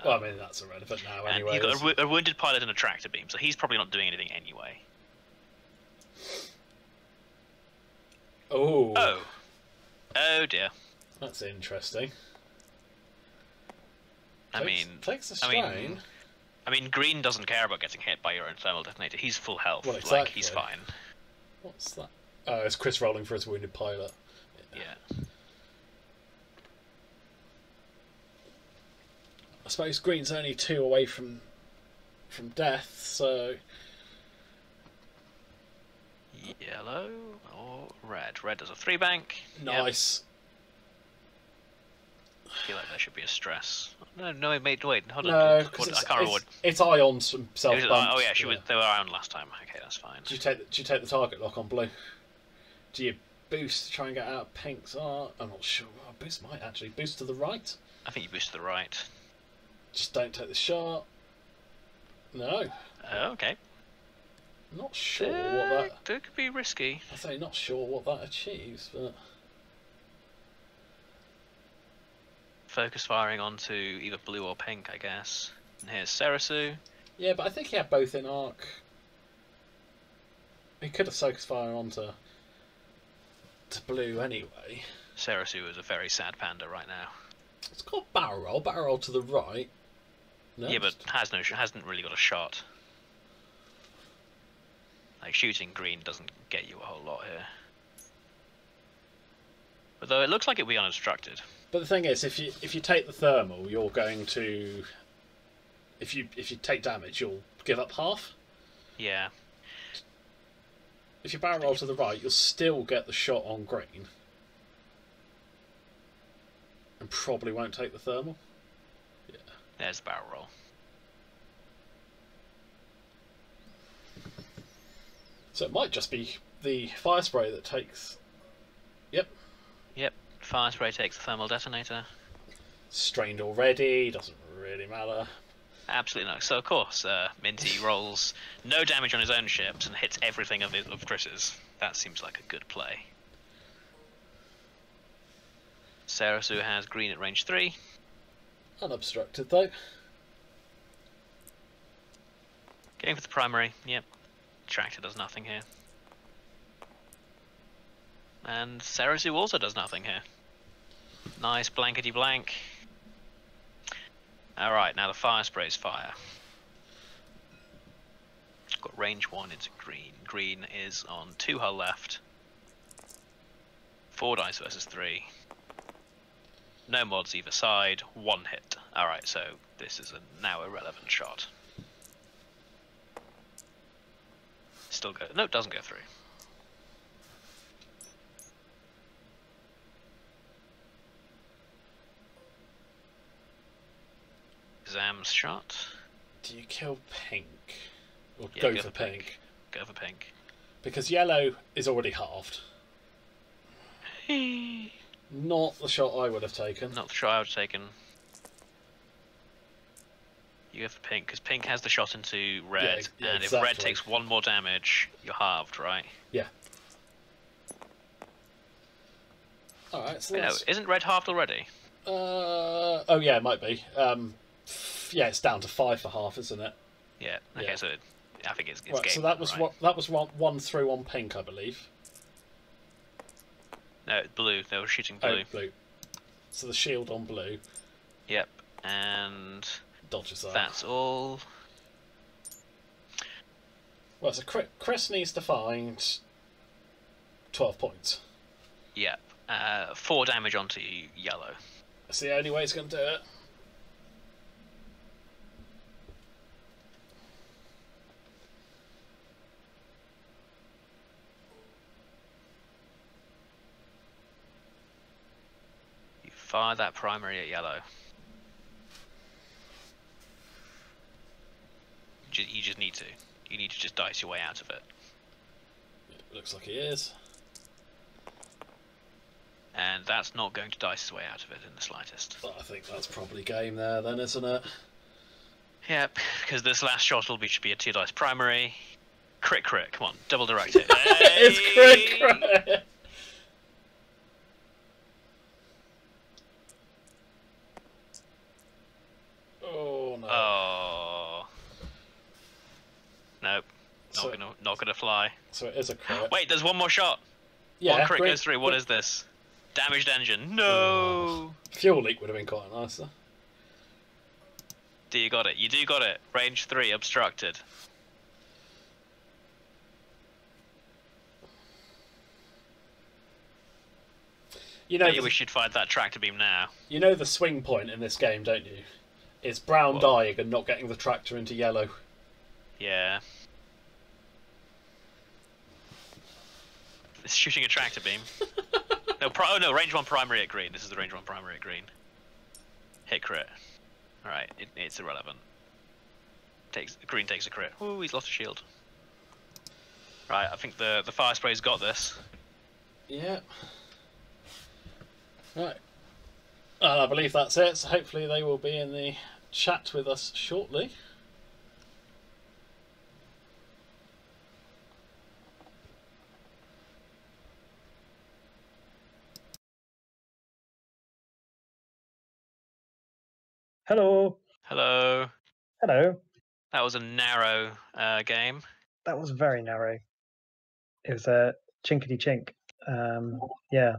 Well, I mean, that's irrelevant now anyway. He's got a wounded pilot and a tractor beam, so he's probably not doing anything anyway. Oh. Oh dear. That's interesting. Takes a strain. I mean, green doesn't care about getting hit by your own thermal detonator. He's full health. Well, exactly. Like, he's fine. What's that? Oh, it's Chris rolling for his wounded pilot. Yeah. I suppose green's only 2 away from death, so... Yellow or red? Red does a 3 bank. Nice. Yep. I feel like there should be a stress. No, wait, hold on. No, I can't remember. It's Ion's from self bump. Oh yeah, they were Ion last time. Okay, that's fine. Do you take the target lock on blue? Do you boost to try and get out of pinks? Oh, I'm not sure. Oh, boost might actually boost to the right. I think you boost to the right. Just don't take the shot. No. Okay. Not sure what that could be risky. I say not sure what that achieves, but focus firing onto either blue or pink, I guess. And here's Ceresu. Yeah, but I think he had both in arc. He could have focus firing onto blue anyway. Ceresu is a very sad panda right now. It's got barrel roll to the right. No, yeah, but hasn't really got a shot. Like, shooting green doesn't get you a whole lot here. Although it looks like it'll be unobstructed. But the thing is, if you take the thermal, you're going to... If you take damage, you'll give up half. Yeah. If you barrel roll to the right, you'll still get the shot on green. And probably won't take the thermal. Yeah. There's the barrel roll. So it might just be the fire spray that takes... Yep. Yep. Fire spray takes the thermal detonator. Strained already, doesn't really matter. Absolutely not. So of course, Minty rolls no damage on his own ships and hits everything of Chris's. That seems like a good play. Ceresu has green at range 3. Unobstructed though. Going for the primary. Yep. Tractor does nothing here. And Ceresu also does nothing here. Nice blankety blank. Alright, now the fire sprays fire. Got range 1 into green. Green is on 2 hull left. 4 dice versus 3. No mods either side. 1 hit. Alright, so this is a now irrelevant shot. Still go. No, it doesn't go through. Zam's shot. Do you kill pink? Or Yeah, go for pink? Go for pink. Because yellow is already halved. Not the shot I would have taken. Not the shot I would have taken. You go for pink, because pink has the shot into red, yeah, and exactly. if red takes 1 more damage, you're halved, right? Yeah. Alright, so No, isn't red halved already? oh yeah, it might be. Yeah, it's down to 5 for half, isn't it? Yeah. Okay, Yeah. so I think it's right, game. so that was right? what that was 1 through on pink, I believe. No, blue. They were shooting blue. Oh, blue. So the shield on blue. Yep, and Dodges that. that's all. Well, so Chris needs to find 12 points. Yep. 4 damage onto yellow. That's the only way he's going to do it. You fire that primary at yellow. You just need to. You need to just dice your way out of it. It looks like he is. And that's not going to dice his way out of it in the slightest. But I think that's probably game there then, isn't it? Yep, because this last shot should be a 2 dice primary. Crit, come on, double direct it. It's crit. Oh no. Oh. Nope. Not gonna fly. So it is a crit. Wait, there's one more shot. Yeah, one crit goes through. What is this? Damaged engine. No. Fuel leak would have been quite nice though. Do you got it? You do got it. Range 3 obstructed. You know, you wish you'd fired that tractor beam now. You know the swing point in this game, don't you? It's brown dying and not getting the tractor into yellow. Yeah. It's shooting a tractor beam. no, range 1 primary at green. This is the range 1 primary at green. Hit crit. Alright, it's irrelevant. Green takes a crit. Ooh, he's lost a shield. Right, I think the fire spray's got this. Yeah. Right. And I believe that's it, so hopefully they will be in the chat with us shortly. Hello. Hello. Hello. That was a narrow game. That was very narrow. It was a chinkety chink. Yeah.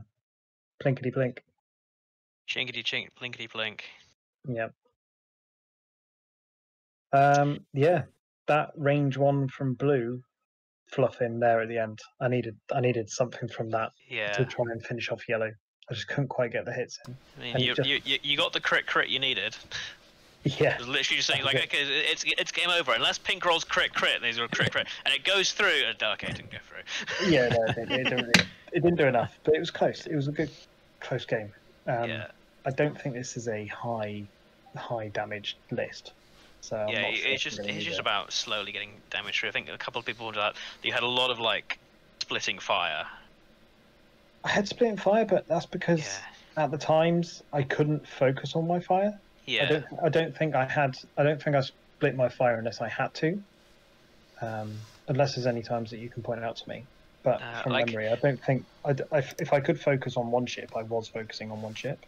Plinkety blink. Chinkety chink, plinkety blink. Yeah. Yeah. That range 1 from blue fluff in there at the end. I needed something from that to try and finish off yellow. I just couldn't quite get the hits in. I mean, you got the crit you needed. Yeah. It was literally just saying, like, okay, it's game over. Unless pink rolls crit, and these are crit, and it goes through. Okay, it didn't go through. Yeah, no, it didn't do enough, but it was close. It was a good, close game. Yeah. I don't think this is a high damage list. So I'm yeah, not sure it's just about slowly getting damage through. I think a couple of people pointed out that you had a lot of like splitting fire. I had splitting fire, but that's because at the times I couldn't focus on my fire. Yeah. I don't think I split my fire unless I had to. Unless there's any times that you can point out to me. But from memory, I don't think if I could focus on one ship, I was focusing on one ship.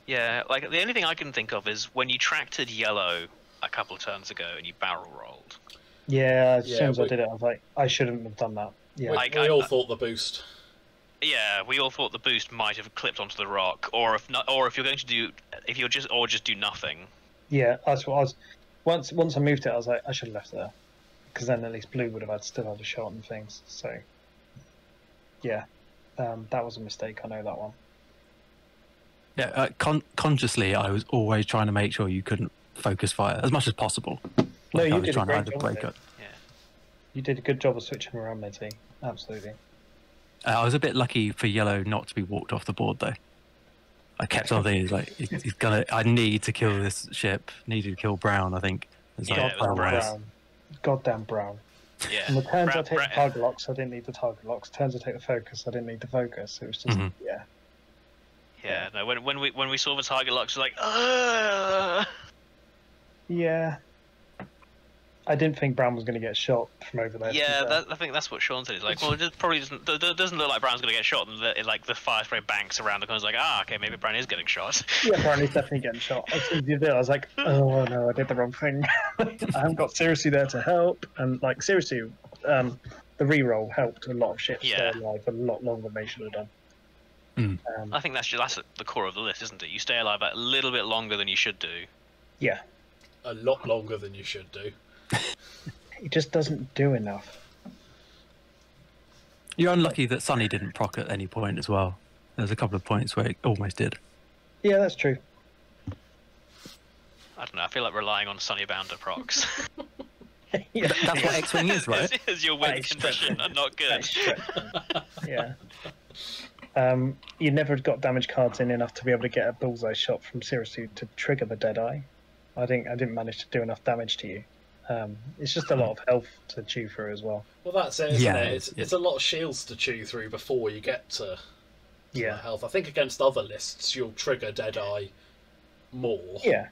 Yeah, like the only thing I can think of is when you tractored yellow a couple of turns ago and you barrel rolled. Yeah, as soon as I did it, I was like, I shouldn't have done that. Yeah, we all thought the boost. Yeah, we all thought the boost might have clipped onto the rock, or if not, or if you're going to do, just do nothing. Yeah, that's what I was. Once I moved it, I was like, I should have left it there, because then at least blue would have still had a shot and things. So, yeah, that was a mistake. I know that one. Yeah, consciously, I was always trying to make sure you couldn't focus fire as much as possible. No, you I was did trying a to great either job. break it. Yeah. You did a good job of switching around, Minty. Absolutely. I was a bit lucky for yellow not to be walked off the board, though. I kept on thinking, like, he's gonna. I need to kill this ship. Needed to kill Brown, I think. Brown. Goddamn Brown. Yeah. And the turns I take the target locks, I didn't need the target locks. Turns I take the focus, I didn't need the focus. It was just yeah. Yeah. No. When we saw the target locks, like, Yeah. I didn't think Brown was going to get shot from over there. Yeah, I think that's what Sean said. He's like, well, it probably doesn't look like Brown's going to get shot, and the fire spray banks around the corner. Like, okay, maybe Brown is getting shot. Yeah, Brown is definitely getting shot. As soon as you did, I was like, oh no, I did the wrong thing. I haven't got Sirisu there to help, and like Sirisu, the reroll helped a lot of ships stay alive a lot longer than they should have done. I think that's the core of the list, isn't it? You stay alive a little bit longer than you should do. Yeah. A lot longer than you should do. He just doesn't do enough. You're unlucky that Sunny didn't proc at any point as well. There's a couple of points where it almost did. Yeah, that's true. I don't know. I feel like relying on Sunny Bounder procs. Yeah. That's what X-Wing is, right? Is your win condition and not good. Yeah. You never got damage cards in enough to be able to get a bullseye shot from Sirisu to trigger the Deadeye. I didn't manage to do enough damage to you. It's just a lot of health to chew through as well. Well, that's it, isn't it? It's a lot of shields to chew through before you get to health. I think against other lists, you'll trigger Deadeye more. Yeah.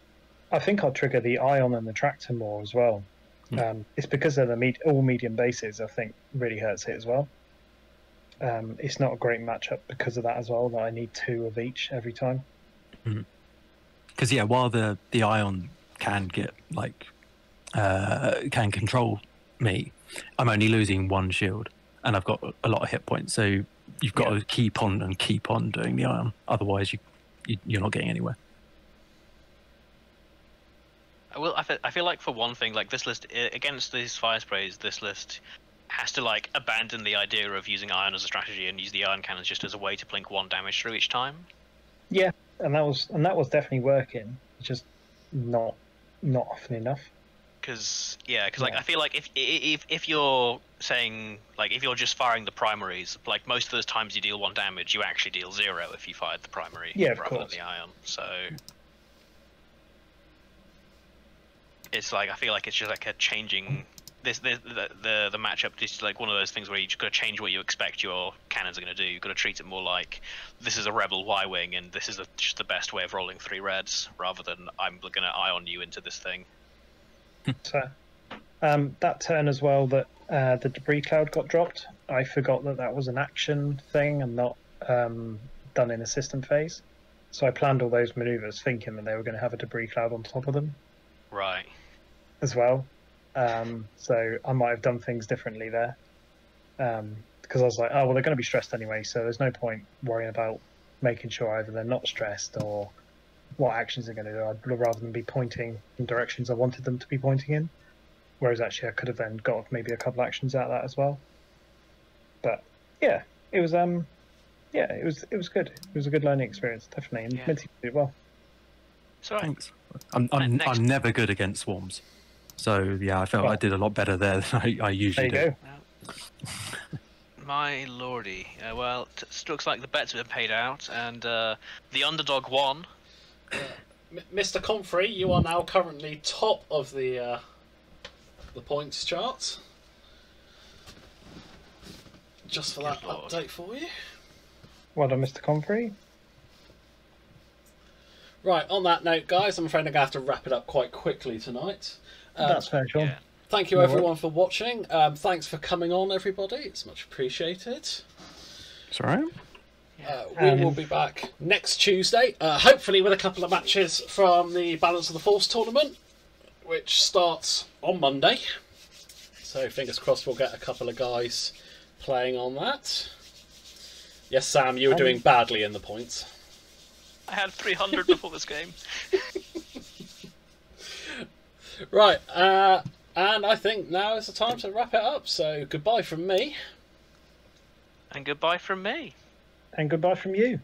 I think I'll trigger the Ion and the Tractor more as well. It's because they're all medium bases, I think, really hurts it as well. It's not a great matchup because of that as well, that I need 2 of each every time. Because, while the Ion can get, can control me, I'm only losing 1 shield, and I've got a lot of hit points, so you've got to keep on doing the Ion, otherwise you're not getting anywhere. I feel like for one thing, like this list against these fire sprays, this list has to abandon the idea of using Ion as a strategy and use the Ion cannons just as a way to blink 1 damage through each time. Yeah, and that was definitely working, just not often enough. Because I feel like if you're saying if you're just firing the primaries, most of those times you deal 1 damage, you actually deal 0 if you fired the primary rather than the Ion. So it's I feel like it's just a changing the matchup is one of those things where you just got to change what you expect your cannons are going to do. You've got to treat it more like this is a rebel Y-wing and this is just the best way of rolling 3 reds rather than I'm going to Ion you into this thing. So, that turn as well that the debris cloud got dropped, I forgot that was an action thing and not done in a system phase. So I planned all those maneuvers thinking that they were going to have a debris cloud on top of them. Right. As well. So I might have done things differently there. Because I was like, oh, well, they're going to be stressed anyway, so there's no point worrying about making sure either they're not stressed or what actions they're going to do. I'd rather than be pointing in directions I wanted them to be pointing in. Whereas actually I could have then got maybe a couple actions out of that as well. But yeah, it was it was good. It was a good learning experience, definitely, and Minty did well. So thanks. I'm never good against swarms, so I felt I did a lot better there than I usually do. There you go. My lordy. Well, it looks like the bets have been paid out, and the underdog won. Mr. Comfrey, you are now currently top of the points chart. Just for that update for you. Well done, Mr. Comfrey. Right, on that note, guys, I'm afraid I'm going to have to wrap it up quite quickly tonight. That's fair, Sean. Yeah. Thank you, everyone, for watching. Thanks for coming on, everybody. It's much appreciated. It's all right. We will be back next Tuesday, hopefully with a couple of matches from the Balance of the Force tournament, which starts on Monday. So fingers crossed we'll get a couple of guys playing on that. Yes, Sam, you were doing badly in the points. I had 300 before this game. Right, and I think now is the time to wrap it up. So goodbye from me. And goodbye from me. And goodbye from you.